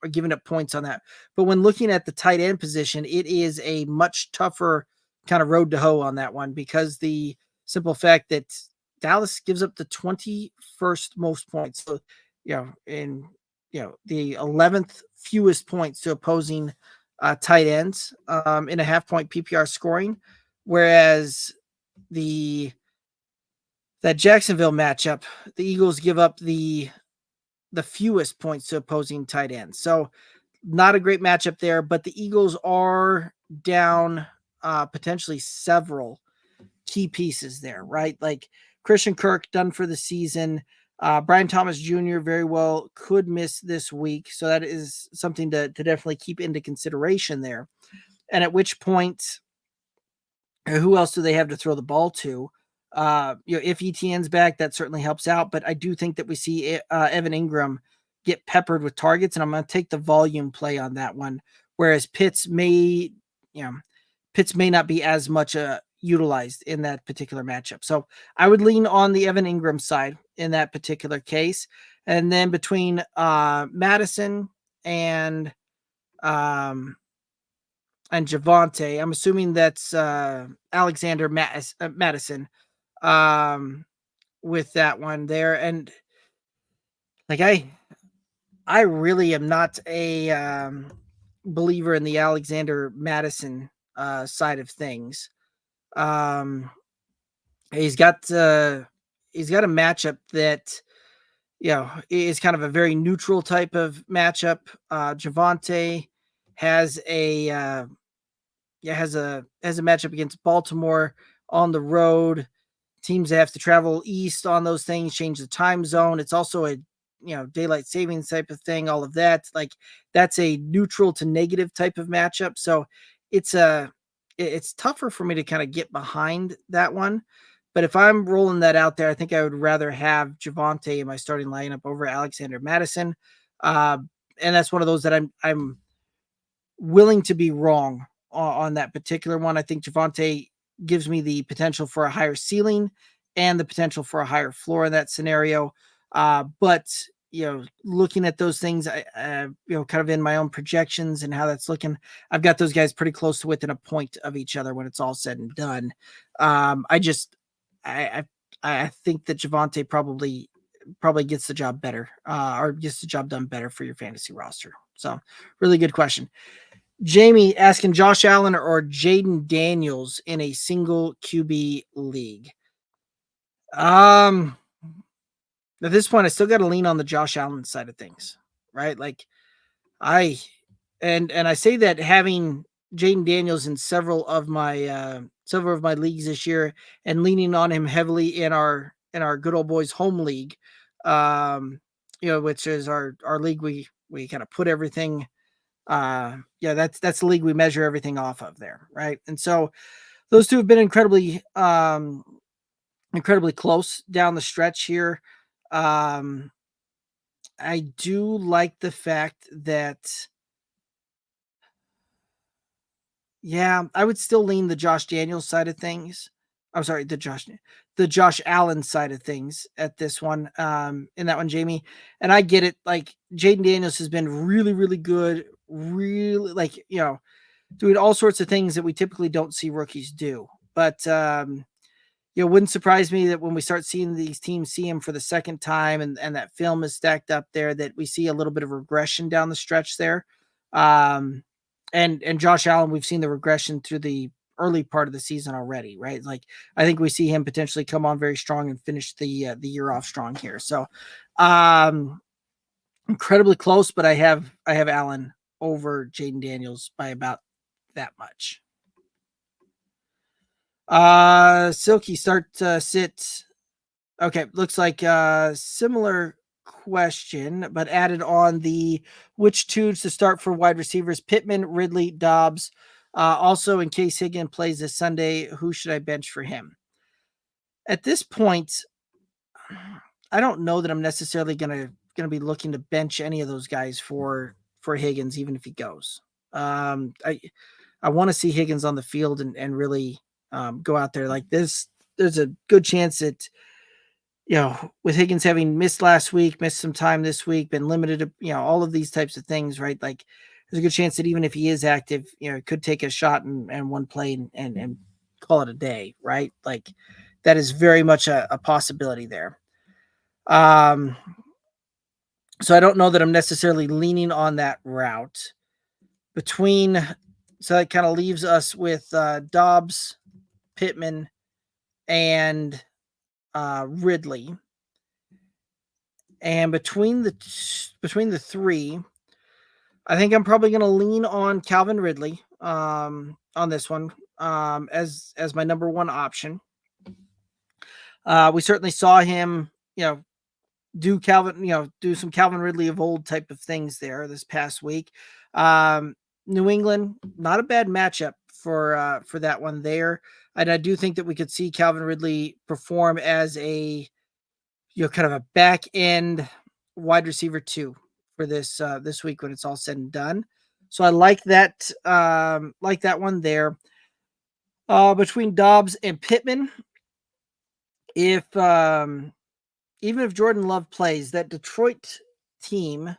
[SPEAKER 2] giving up points on that. But when looking at the tight end position, it is a much tougher kind of road to hoe on that one, because the simple fact that Dallas gives up the 21st most points. So, the 11th fewest points to opposing tight ends in a half-point PPR scoring, whereas that Jacksonville matchup, the Eagles give up the fewest points to opposing tight ends. So not a great matchup there, but the Eagles are down potentially several key pieces there, right? Like Christian Kirk done for the season. Brian Thomas Jr. very well could miss this week. So that is something to definitely keep into consideration there. And at which point, who else do they have to throw the ball to? If ETN's back, that certainly helps out. But I do think that we see Evan Ingram get peppered with targets, and I'm going to take the volume play on that one. Whereas Pitts may not be as much utilized in that particular matchup. So I would lean on the Evan Ingram side in that particular case. And then between Madison and Javonte. I'm assuming that's Alexander Madison with that one there. And like I really am not a believer in the Alexander Madison side of things. He's got a matchup that is kind of a very neutral type of matchup. Javonte has a has a matchup against Baltimore on the road. Teams that have to travel east on those things, change the time zone. It's also a daylight savings type of thing. All of that, like that's a neutral to negative type of matchup. So it's tougher for me to kind of get behind that one. But if I'm rolling that out there, I think I would rather have Javonte in my starting lineup over Alexander Madison. And that's one of those that I'm willing to be wrong on that particular one. I think Javonte gives me the potential for a higher ceiling and the potential for a higher floor in that scenario. But looking at those things, I kind of in my own projections and how that's looking, I've got those guys pretty close to within a point of each other when it's all said and done. I think that Javonte probably gets the job better, or gets the job done better for your fantasy roster. So really good question. Jamie asking Josh Allen or Jaden Daniels in a single QB league. At this point, I still got to lean on the Josh Allen side of things, right? Like I say that having Jaden Daniels in several of my leagues this year and leaning on him heavily in our good old boys home league, which is our league we kind of put everything. That's the league we measure everything off of there, right? And so those two have been incredibly close down the stretch here. I do like the fact that I would still lean the Josh Daniels side of things. I'm sorry, the Josh Allen side of things at this one, in that one, Jamie. And I get it. Like Jaden Daniels has been really, really good, really doing all sorts of things that we typically don't see rookies do. But it wouldn't surprise me that when we start seeing these teams see him for the second time and that film is stacked up there, that we see a little bit of regression down the stretch there. And Josh Allen, we've seen the regression through the early part of the season already, right? Like I think we see him potentially come on very strong and finish the year off strong here. So incredibly close, but I have Allen over Jaden Daniels by about that much. Silky start sit. Okay, looks like similar question, but added on the which twos to start for wide receivers: Pittman, Ridley, Dobbs. Also, in case Higgins plays this Sunday, who should I bench for him? At this point, I don't know that I'm necessarily gonna be looking to bench any of those guys for Higgins, even if he goes. I want to see Higgins on the field and really go out there like this. There's a good chance that, with Higgins having missed last week, missed some time this week, been limited to, all of these types of things, right? Like there's a good chance that even if he is active, could take a shot and one play and call it a day, right? Like that is very much a possibility there. So I don't know that I'm necessarily leaning on that route. So that kind of leaves us with Dobbs, Pittman, and Ridley. And between the three, I think I'm probably going to lean on Calvin Ridley on this one as my number one option. We certainly saw him, do some Calvin Ridley of old type of things there this past week. New England, not a bad matchup for that one there. And I do think that we could see Calvin Ridley perform as a, kind of a back end wide receiver 2 for this week when it's all said and done. So I like that one there. Between Dobbs and Pittman, if even if Jordan Love plays, that Detroit team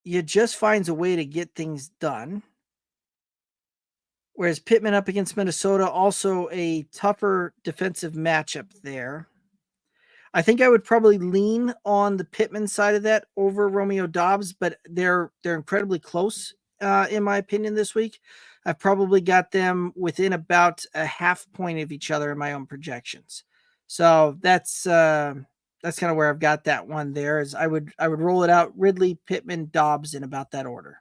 [SPEAKER 2] just finds a way to get things done. Whereas Pittman up against Minnesota, also a tougher defensive matchup there. I think I would probably lean on the Pittman side of that over Romeo Dobbs, but they're incredibly close, in my opinion, this week. I've probably got them within about a half point of each other in my own projections. So that's kind of where I've got that one there. Is I would roll it out Ridley, Pittman, Dobbs in about that order.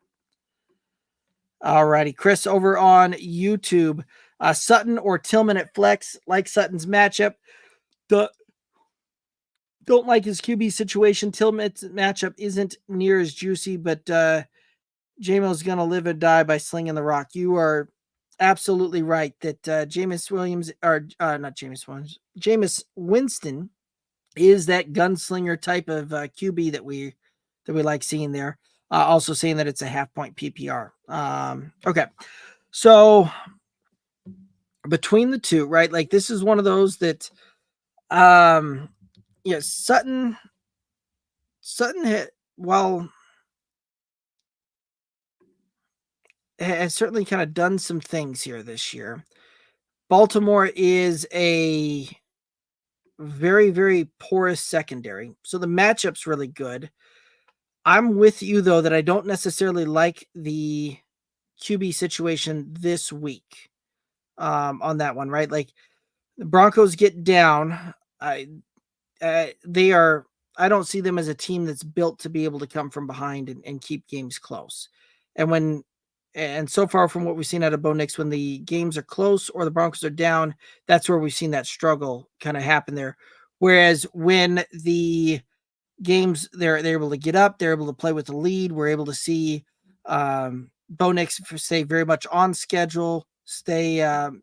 [SPEAKER 2] All righty, Chris over on YouTube, Sutton or Tillman at flex, like Sutton's matchup. Don't like his QB situation. Tillman's matchup isn't near as juicy, but Jamo's going to live and die by slinging the rock. You are absolutely right that Jameis Winston is that gunslinger type of QB that we like seeing there. Also saying that it's a half point PPR. Okay. So between the two, right? Like this is one of those that, Sutton has certainly kind of done some things here this year. Baltimore is a very, very porous secondary. So the matchup's really good. I'm with you, though, that I don't necessarily like the QB situation this week on that one, right? Like the Broncos get down. I don't see them as a team that's built to be able to come from behind and keep games close. And so far from what we've seen out of Bo Nix, when the games are close or the Broncos are down, that's where we've seen that struggle kind of happen there. Whereas when the games they're able to get up, they're able to play with the lead. We're able to see Bo Nix stay very much on schedule, stay on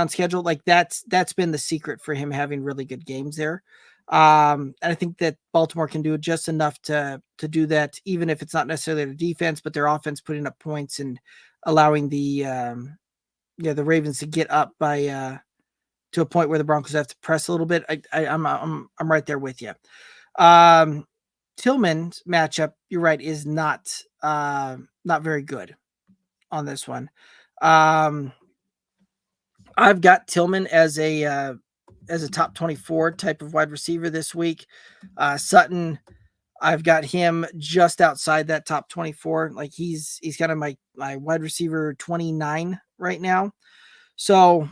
[SPEAKER 2] schedule. Like that's been the secret for him having really good games there. And I think that Baltimore can do just enough to do that, even if it's not necessarily their defense, but their offense putting up points and allowing the Ravens to get up by to a point where the Broncos have to press a little bit. I'm right there with you. Tillman's matchup, you're right, is not very good on this one. I've got Tillman as a top 24 type of wide receiver this week. Sutton, I've got him just outside that top 24. Like he's kind of my wide receiver 29 right now. So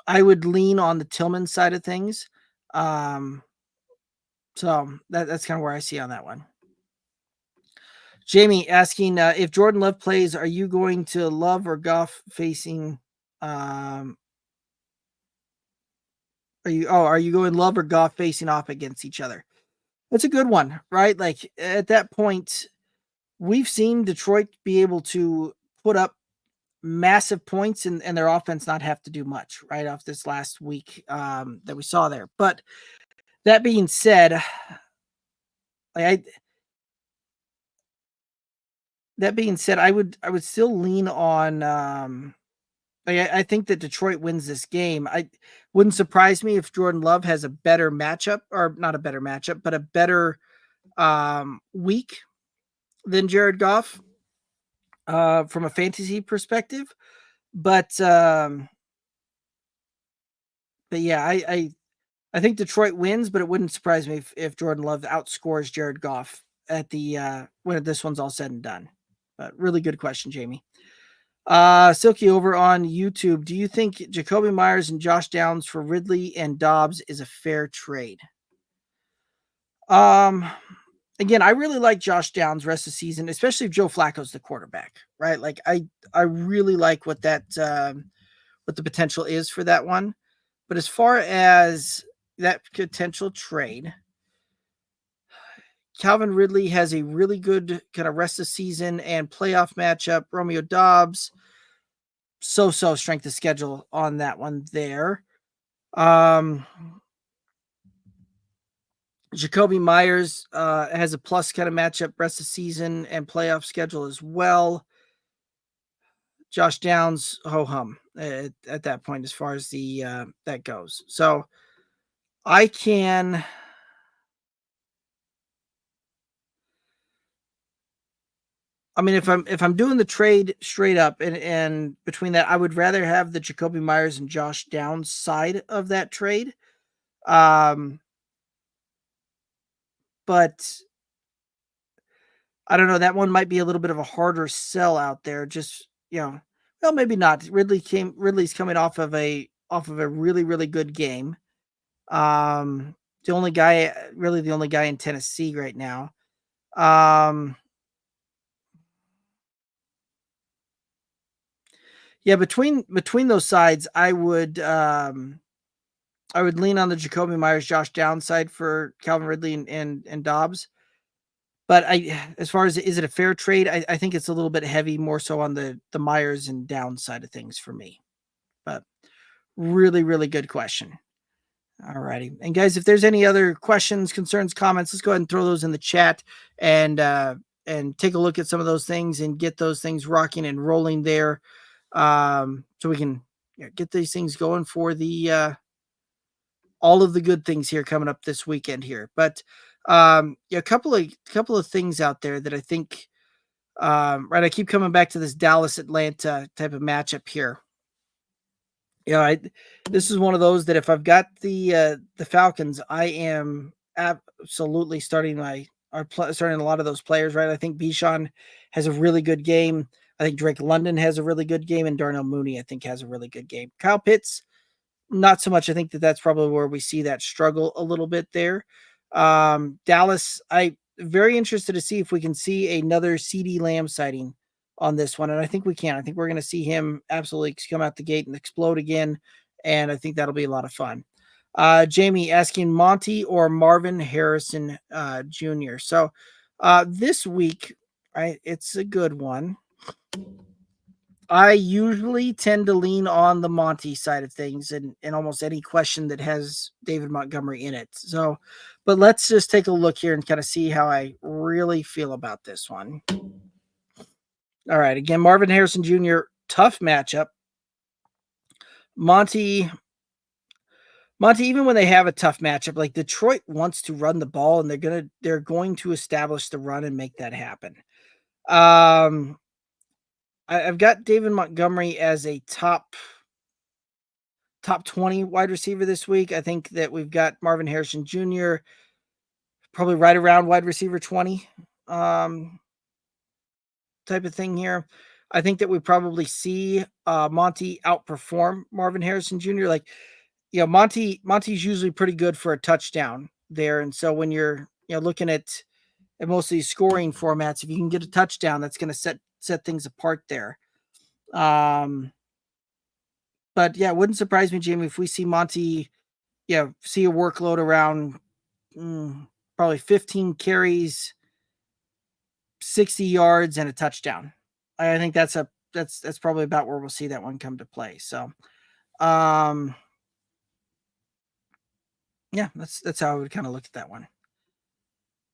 [SPEAKER 2] I would lean on the Tillman side of things. So that's kind of where I see on that one. Jamie asking if Jordan Love plays, are you going to Love or Goff facing? Are you going Love or Goff facing off against each other? That's a good one, right? Like at that point, we've seen Detroit be able to put up massive points and their offense not have to do much right off this last week that we saw there. But that being said, I would still lean on I think that Detroit wins this game. I wouldn't surprise me if Jordan Love has a better matchup, or not a better matchup, but a better week than Jared Goff from a fantasy perspective. But yeah, I think Detroit wins, but it wouldn't surprise me if Jordan Love outscores Jared Goff at the when this one's all said and done. But really good question, Jamie. Silky over on YouTube. Do you think Jacoby Myers and Josh Downs for Ridley and Dobbs is a fair trade? Again, I really like Josh Downs rest of the season, especially if Joe Flacco's the quarterback, right? Like I really like what that what the potential is for that one. But as far as that potential trade, Calvin Ridley has a really good kind of rest of season and playoff matchup. Romeo Dobbs, so strength of schedule on that one there. Jacoby Myers has a plus kind of matchup rest of season and playoff schedule as well. Josh Downs, ho-hum at that point as far as the that goes. So I can I mean, if I'm doing the trade straight up and between that, I would rather have the Jacoby Myers and Josh Downs side of that trade. But I don't know. That one might be a little bit of a harder sell out there. Just well, maybe not. Ridley's coming off of a really really good game. Um, the only guy, really the only guy in Tennessee right now. Yeah, between those sides, I would lean on the Jacoby Myers, Josh Downs side for Calvin Ridley and Dobbs. But as far as is it a fair trade, I think it's a little bit heavy, more so on the Myers and Downs side of things for me. But really, really good question. All righty. And guys, if there's any other questions, concerns, comments, let's go ahead and throw those in the chat and take a look at some of those things and get those things rocking and rolling there. So we can get these things going for the all of the good things here coming up this weekend here. But a couple of things out there that I think right. I keep coming back to this Dallas Atlanta type of matchup here. This is one of those that if I've got the Falcons, I am absolutely starting starting a lot of those players. Right. I think Bichon has a really good game. I think Drake London has a really good game, and Darnell Mooney I think has a really good game. Kyle Pitts, not so much. I think that's probably where we see that struggle a little bit there. Dallas, I very interested to see if we can see another CD Lamb sighting on this one. And I think we can. I think we're going to see him absolutely come out the gate and explode again. And I think that'll be a lot of fun. Jamie asking Monty or Marvin Harrison Jr. So this week, right, it's a good one. I usually tend to lean on the Monty side of things in almost any question that has David Montgomery in it. So, but let's just take a look here and kind of see how I really feel about this one. All right. Again, Marvin Harrison Jr., tough matchup. Monty, even when they have a tough matchup, like Detroit wants to run the ball and they're going to establish the run and make that happen. I've got David Montgomery as a top 20 wide receiver this week. I think that we've got Marvin Harrison Jr. probably right around wide receiver 20 type of thing here. I think that we probably see Monty outperform Marvin Harrison Jr. Like, Monty's usually pretty good for a touchdown there. And so when you're looking at most of these scoring formats, if you can get a touchdown, that's going to set things apart there. But yeah, it wouldn't surprise me, Jamie, if we see Monty, see a workload around probably 15 carries, 60 yards, and a touchdown. I think that's probably about where we'll see that one come to play. So, yeah, that's how I would kind of look at that one.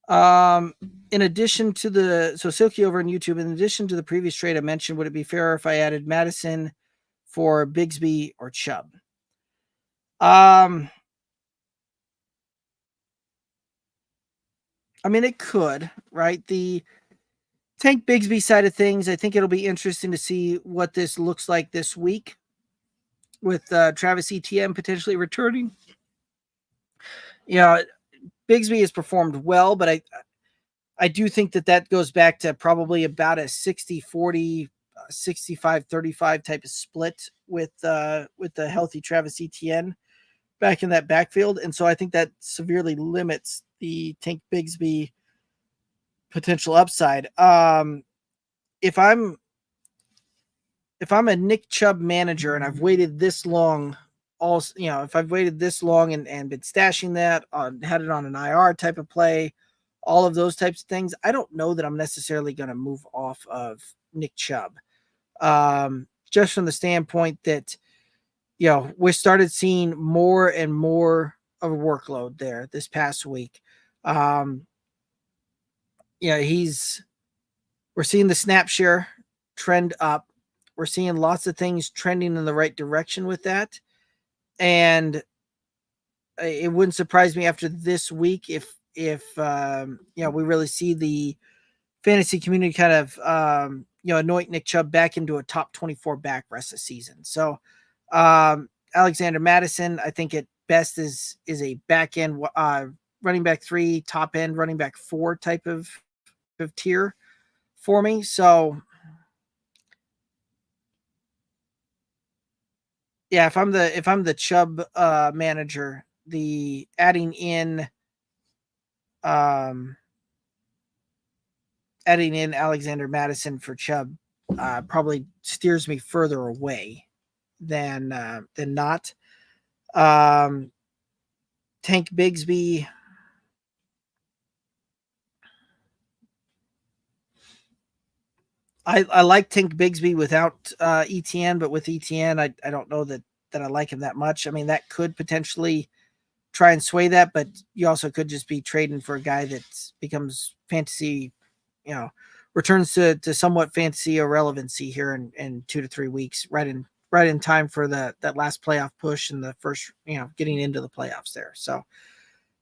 [SPEAKER 2] In addition to Silky over on YouTube, in addition to the previous trade I mentioned, would it be fair if I added Madison for Bigsby or Chubb? I mean, it could, right? The Tank Bigsby side of things, I think it'll be interesting to see what this looks like this week with Travis Etienne potentially returning. Bigsby has performed well, but I do think that goes back to probably about a 60-40, 65-35 type of split with the healthy Travis Etienne back in that backfield. And so I think that severely limits the Tank Bigsby potential upside. If I'm a Nick Chubb manager and I've waited this long, if I've waited this long and been stashing that, had it on an IR type of play, all of those types of things, I don't know that I'm necessarily going to move off of Nick Chubb. Just from the standpoint that, we started seeing more and more of a workload there this past week. We're seeing the snap share trend up. We're seeing lots of things trending in the right direction with that. And it wouldn't surprise me after this week if we really see the fantasy community kind of anoint Nick Chubb back into a top 24 back rest of the season. So Alexander Madison, I think at best is a back end running back 3, top end running back 4 type of tier for me. So yeah, if I'm the Chubb manager, the adding in Alexander Madison for Chubb probably steers me further away than not. Tank Bigsby. I like Tank Bigsby without ETN, but with ETN, I don't know that I like him that much. I mean, that could potentially try and sway that, but you also could just be trading for a guy that becomes fantasy, returns to somewhat fantasy irrelevancy here in 2 to 3 weeks, right in time for that last playoff push and the first, getting into the playoffs there. So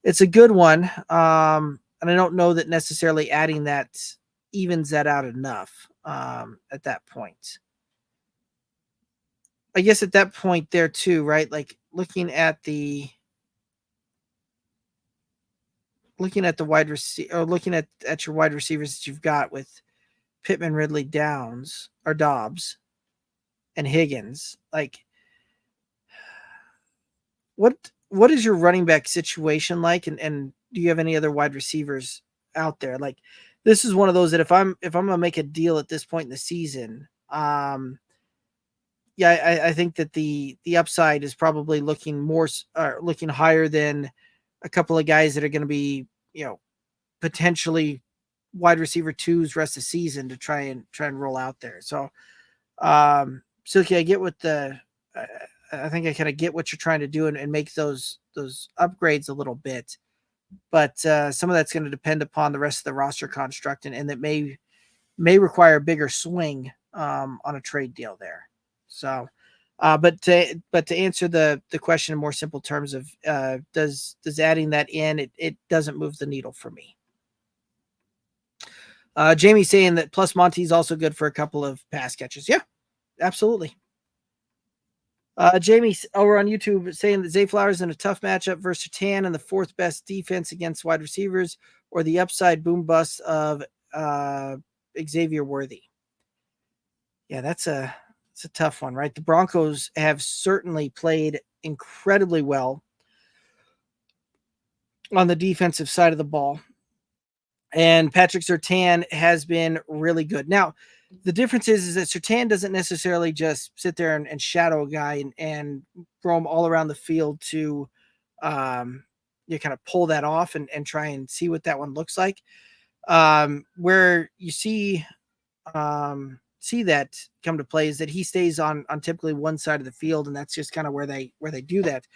[SPEAKER 2] it's a good one. And I don't know that necessarily adding that evens that out enough at that point. I guess at that point there too, right? Like looking at the wide receiver, or looking at your wide receivers that you've got with Pittman, Ridley, Downs, or Dobbs, and Higgins. Like, what is your running back situation like? And do you have any other wide receivers out there? Like, this is one of those that if I'm gonna make a deal at this point in the season, I think that the upside is probably looking higher than a couple of guys that are going to be, potentially wide receiver 2s rest of the season to try and roll out there. So, Silky, I get I think I kind of get what you're trying to do and make those upgrades a little bit, but some of that's going to depend upon the rest of the roster construct, and that may require a bigger swing on a trade deal there. So, but to answer the question in more simple terms of does adding that in, it doesn't move the needle for me. Jamie's saying that plus Monty's also good for a couple of pass catches. Yeah, absolutely. Jamie over on YouTube saying that Zay Flowers in a tough matchup versus Tan and the 4th best defense against wide receivers, or the upside boom bust of Xavier Worthy. Yeah, it's a tough one, right? The Broncos have certainly played incredibly well on the defensive side of the ball, and Patrick Surtain has been really good. Now, the difference is that Surtain doesn't necessarily just sit there and shadow a guy and roam all around the field to kind of pull that off and try and see what that one looks like. Where you see that come to play is that he stays on typically one side of the field, and that's just kind of where they do that.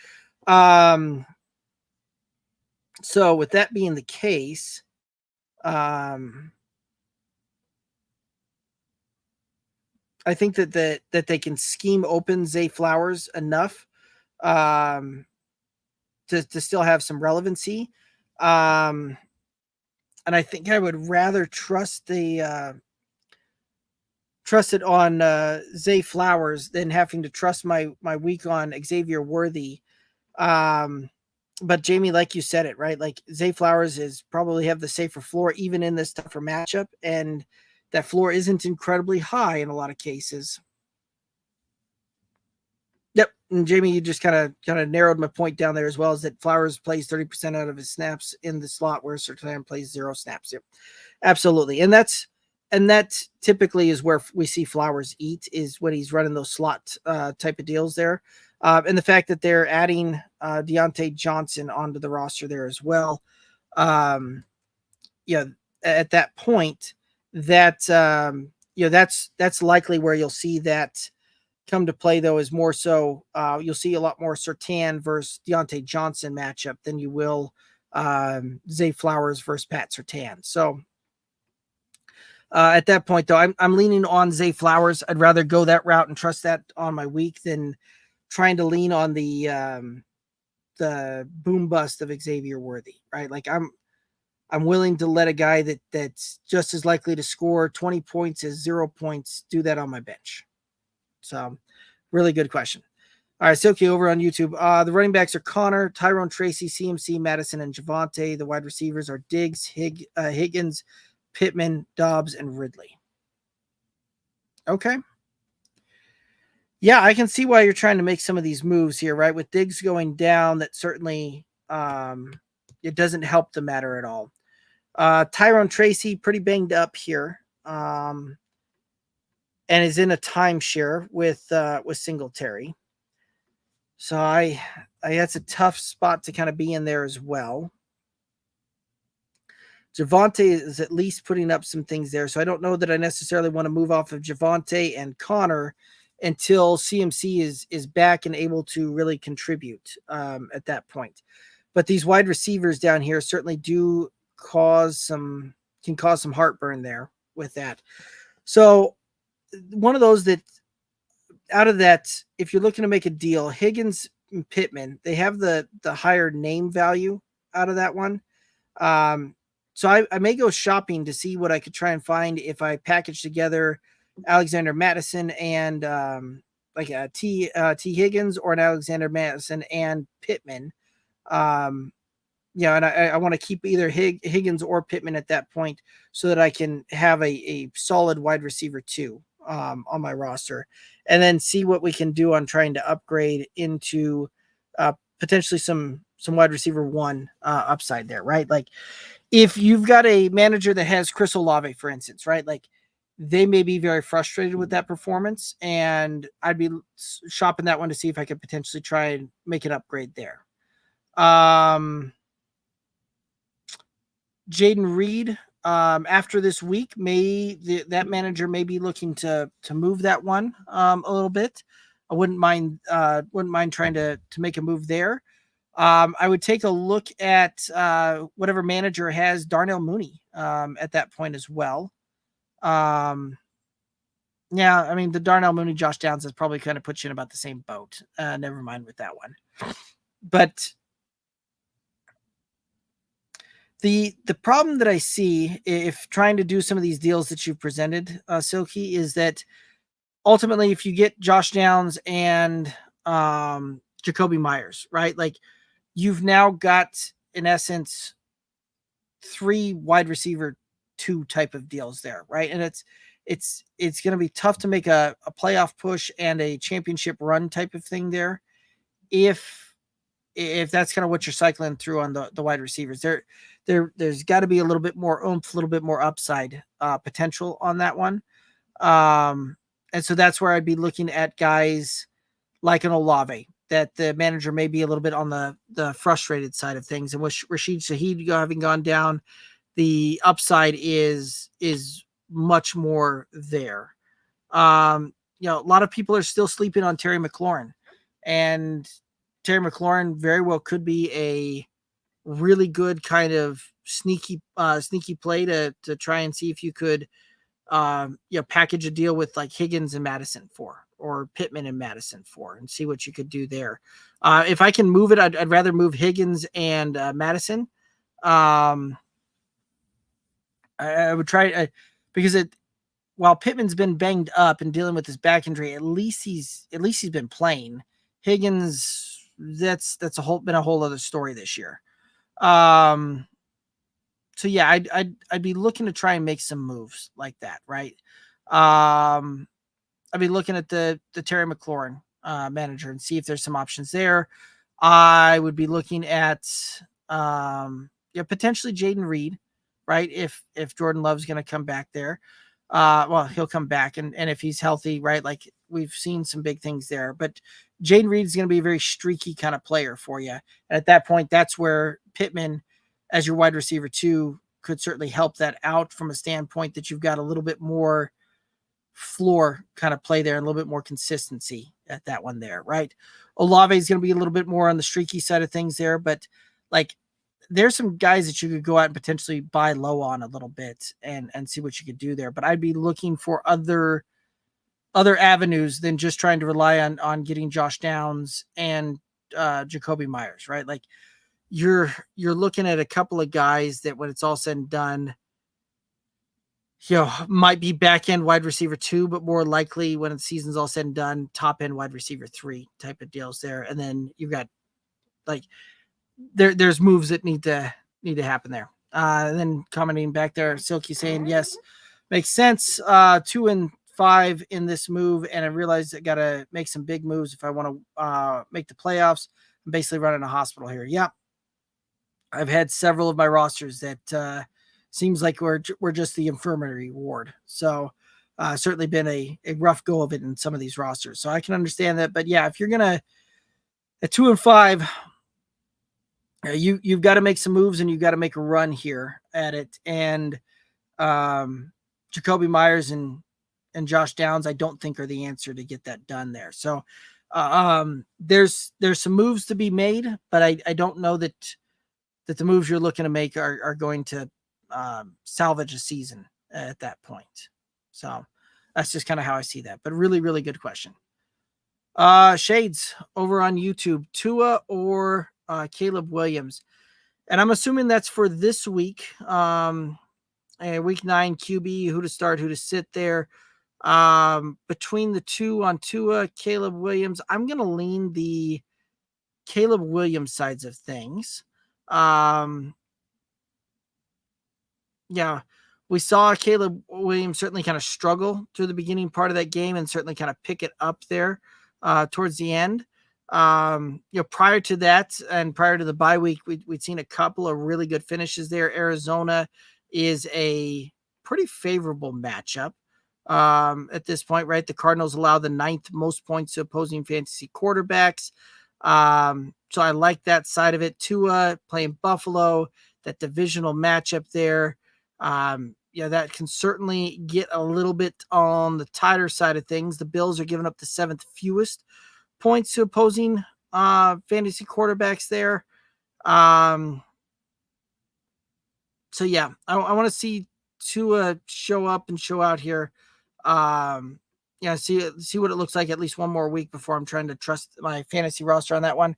[SPEAKER 2] So with that being the case, I think that they can scheme open Zay Flowers enough to still have some relevancy. And I think I would rather trust it on Zay Flowers than having to trust my week on Xavier Worthy. But Jamie, like you said it, right? Like Zay Flowers is probably have the safer floor even in this tougher matchup, and that floor isn't incredibly high in a lot of cases. Yep. And Jamie, you just kind of narrowed my point down there as well, is that Flowers plays 30% out of his snaps in the slot, where Surtain plays 0 snaps. Yep. Absolutely. And that typically is where we see Flowers eat, is when he's running those slot type of deals there. And the fact that they're adding Deontay Johnson onto the roster there as well. At that point, that's likely where you'll see that come to play, though, is more so you'll see a lot more Surtain versus Deontay Johnson matchup than you will Zay Flowers versus Pat Surtain. So at that point, though, I'm leaning on Zay Flowers. I'd rather go that route and trust that on my week than trying to lean on the boom bust of Xavier Worthy, right? Like I'm willing to let a guy that's just as likely to score 20 points as 0 points do that on my bench. So, really good question. All right, Silky over on YouTube. The running backs are Connor, Tyrone Tracy, CMC, Madison, and Javonte. The wide receivers are Diggs, Higgins, Pittman, Dobbs, and Ridley. Okay. Yeah, I can see why you're trying to make some of these moves here, right? With Diggs going down, that certainly it doesn't help the matter at all. Tyrone Tracy, pretty banged up here, and is in a timeshare with Singletary. So I that's a tough spot to kind of be in there as well. Javonte is at least putting up some things there. So I don't know that I necessarily want to move off of Javonte and Connor until CMC is back and able to really contribute at that point. But these wide receivers down here certainly can cause some heartburn there with that. So one of those that out of that, if you're looking to make a deal, Higgins and Pittman, they have the higher name value out of that one. So I may go shopping to see what I could try and find if I package together Alexander Madison and like a T Higgins or an Alexander Madison and Pittman. And I want to keep either Higgins or Pittman at that point so that I can have a solid wide receiver too on my roster, and then see what we can do on trying to upgrade into potentially some wide receiver one upside there, right? Like if you've got a manager that has Chris Olave, for instance, right? Like they may be very frustrated with that performance, and I'd be shopping that one to see if I could potentially try and make an upgrade there. Jaden Reed, after this week, that manager may be looking to move that one a little bit. I wouldn't mind trying to make a move there. I would take a look at whatever manager has Darnell Mooney at that point as well. Yeah, I mean, the Darnell Mooney, Josh Downs is probably kind of puts you in about the same boat. Never mind with that one. But the problem that I see if trying to do some of these deals that you've presented, Silky, is that ultimately if you get Josh Downs and Jacoby Myers, right? Like you've now got, in essence, 3 wide receiver 2 type of deals there, right? And it's going to be tough to make a playoff push and a championship run type of thing there if that's kind of what you're cycling through on the wide receivers. There's got to be a little bit more oomph, a little bit more upside potential on that one. And so that's where I'd be looking at guys like an Olave, that the manager may be a little bit on the frustrated side of things. And with Rashid Shaheed having gone down, the upside is much more there. A lot of people are still sleeping on Terry McLaurin, and Terry McLaurin very well could be a really good kind of sneaky play to try and see if you could package a deal with like Higgins and Madison for, or Pittman and Madison for, and see what you could do there. If I can move it, I'd rather move Higgins and Madison. I would try because while Pittman's been banged up and dealing with his back injury, at least he's been playing. Higgins, that's been a whole other story this year. So yeah, I'd be looking to try and make some moves like that, right? I'd be looking at the Terry McLaurin manager and see if there's some options there. I would be looking at potentially Jaden Reed, right? If Jordan Love's going to come back there, he'll come back, and if he's healthy, right? Like we've seen some big things there, but Jaden Reed is going to be a very streaky kind of player for you. And at that point, that's where Pittman, as your wide receiver 2, could certainly help that out from a standpoint that you've got a little bit more floor kind of play there and a little bit more consistency at that one there, right? Olave is going to be a little bit more on the streaky side of things there, but like there's some guys that you could go out and potentially buy low on a little bit and see what you could do there. But I'd be looking for other avenues than just trying to rely on getting Josh Downs and Jacoby Myers, right? Like you're looking at a couple of guys that when it's all said and done, might be back end wide receiver 2, but more likely when the season's all said and done, top end wide receiver 3 type of deals there. And then you've got like there's moves that need to happen there. And then commenting back there, Silky saying yes, makes sense. 2 and 5 in this move, and I realized I gotta make some big moves if I want to make the playoffs. I'm basically running a hospital here. Yeah, I've had several of my rosters that seems like we're just the infirmary ward. So certainly been a rough go of it in some of these rosters. So I can understand that. But yeah, if you're gonna at 2 and 5, you've got to make some moves and you've got to make a run here at it. And Jacoby Myers and Josh Downs, I don't think are the answer to get that done there. So there's some moves to be made, but I don't know that the moves you're looking to make are going to salvage a season at that point. So that's just kind of how I see that. But really, really good question. Shades over on YouTube, Tua or Caleb Williams. And I'm assuming that's for this week. Week 9 QB, who to start, who to sit there. Between the two on Tua, Caleb Williams, I'm going to lean the Caleb Williams sides of things. Yeah, we saw Caleb Williams certainly kind of struggle through the beginning part of that game and certainly kind of pick it up there towards the end. Prior to that and prior to the bye week, we'd seen a couple of really good finishes there. Arizona is a pretty favorable matchup at this point, right? The Cardinals allow the 9th most points to opposing fantasy quarterbacks. So I like that side of it. Tua playing Buffalo, that divisional matchup there. That can certainly get a little bit on the tighter side of things. The Bills are giving up the 7th fewest points to opposing fantasy quarterbacks there. So yeah, I want to see Tua show up and show out here. See what it looks like at least one more week before I'm trying to trust my fantasy roster on that one.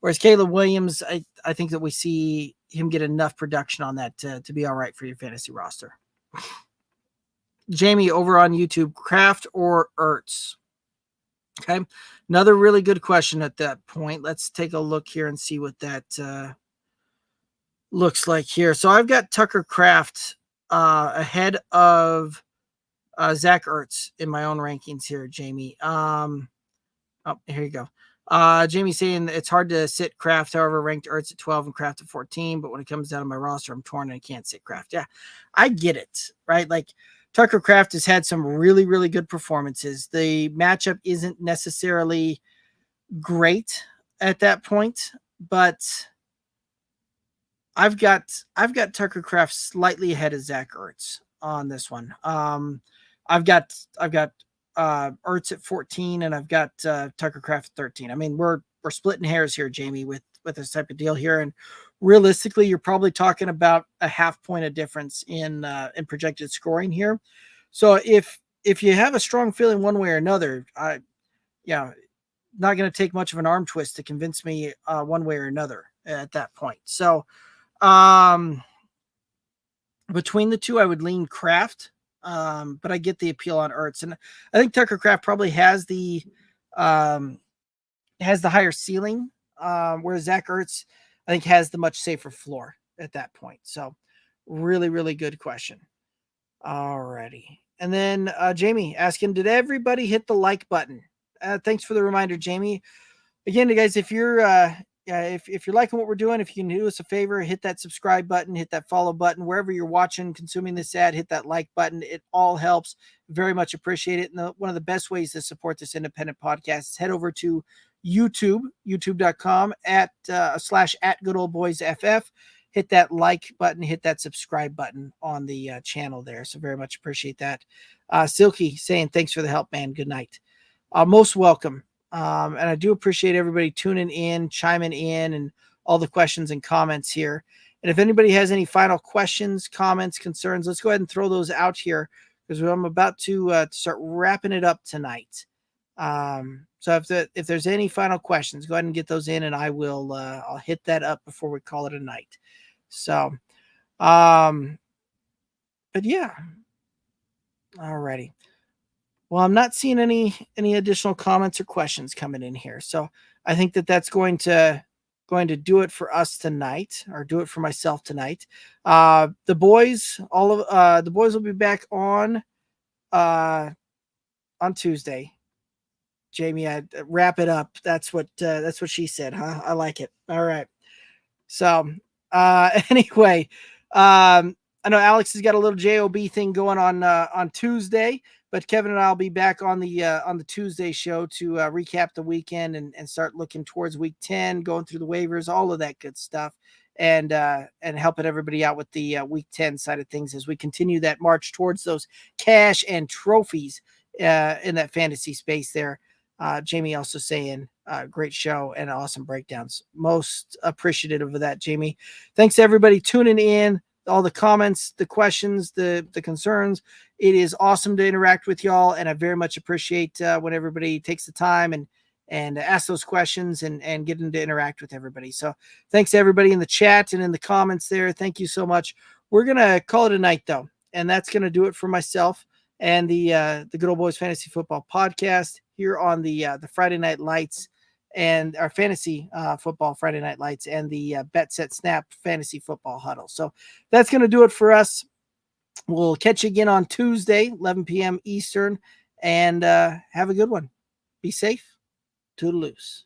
[SPEAKER 2] Whereas Caleb Williams, I think that we see him get enough production on that to be all right for your fantasy roster. Jamie over on YouTube, Kraft or Ertz? Okay, another really good question at that point. Let's take a look here and see what that looks like here. So I've got Tucker Kraft ahead of Zach Ertz in my own rankings here, Jamie. Here you go. Jamie saying it's hard to sit Kraft, however, ranked Ertz at 12 and Kraft at 14. But when it comes down to my roster, I'm torn and I can't sit Kraft. Yeah, I get it, right? Like Tucker Kraft has had some really, really good performances. The matchup isn't necessarily great at that point, but I've got Tucker Kraft slightly ahead of Zach Ertz on this one. I've got Ertz at 14 and I've got Tucker Kraft at 13. I mean, we're splitting hairs here, Jamie, with this type of deal here. And realistically, you're probably talking about a half point of difference in projected scoring here. So if you have a strong feeling one way or another, not going to take much of an arm twist to convince me one way or another at that point. So between the two, I would lean Kraft. But I get the appeal on Ertz, and I think Tucker Kraft probably has the higher ceiling, whereas Zach Ertz, I think, has the much safer floor at that point. So really, really good question. Alrighty. And then Jamie asking, did everybody hit the like button? Thanks for the reminder, Jamie. Again, guys, if you're if you're liking what we're doing, if you can do us a favor, hit that subscribe button, hit that follow button, wherever you're watching, consuming this ad, hit that like button. It all helps. Very much appreciate it. And one of the best ways to support this independent podcast is head over to YouTube, youtube.com /@goodoldboysff. Hit that like button, hit that subscribe button on the channel there. So very much appreciate that. Silky saying, thanks for the help, man. Good night. Most welcome. And I do appreciate everybody tuning in, chiming in, and all the questions and comments here. And if anybody has any final questions, comments, concerns, let's go ahead and throw those out here because I'm about to start wrapping it up tonight. So if there's any final questions, go ahead and get those in, and I'll hit that up before we call it a night. So, but yeah, alrighty. Well, I'm not seeing any additional comments or questions coming in here, so I think that's going to do it for us tonight, or do it for myself tonight. The boys will be back on Tuesday. Jamie, I wrap it up. That's what she said, huh? I like it. All right. So, anyway, I know Alex has got a little JOB thing going on Tuesday, but Kevin and I'll be back on the Tuesday show to recap the weekend and start looking towards week 10, going through the waivers, all of that good stuff, and helping everybody out with the week 10 side of things as we continue that march towards those cash and trophies in that fantasy space there. Jamie also saying great show and awesome breakdowns. Most appreciative of that, Jamie. Thanks to everybody tuning in, all the comments, the questions, the concerns. It is awesome to interact with y'all, and I very much appreciate when everybody takes the time and ask those questions and getting to interact with everybody. So thanks to everybody in the chat and in the comments there. Thank you so much. We're gonna call it a night though, and that's gonna do it for myself and the Good Old Boys Fantasy Football Podcast here on the Friday Night Lights and our fantasy football Friday Night Lights and the Bet Set Snap Fantasy Football Huddle. So that's going to do it for us. We'll catch you again on Tuesday, 11 p.m. Eastern, and have a good one. Be safe. Toodaloos.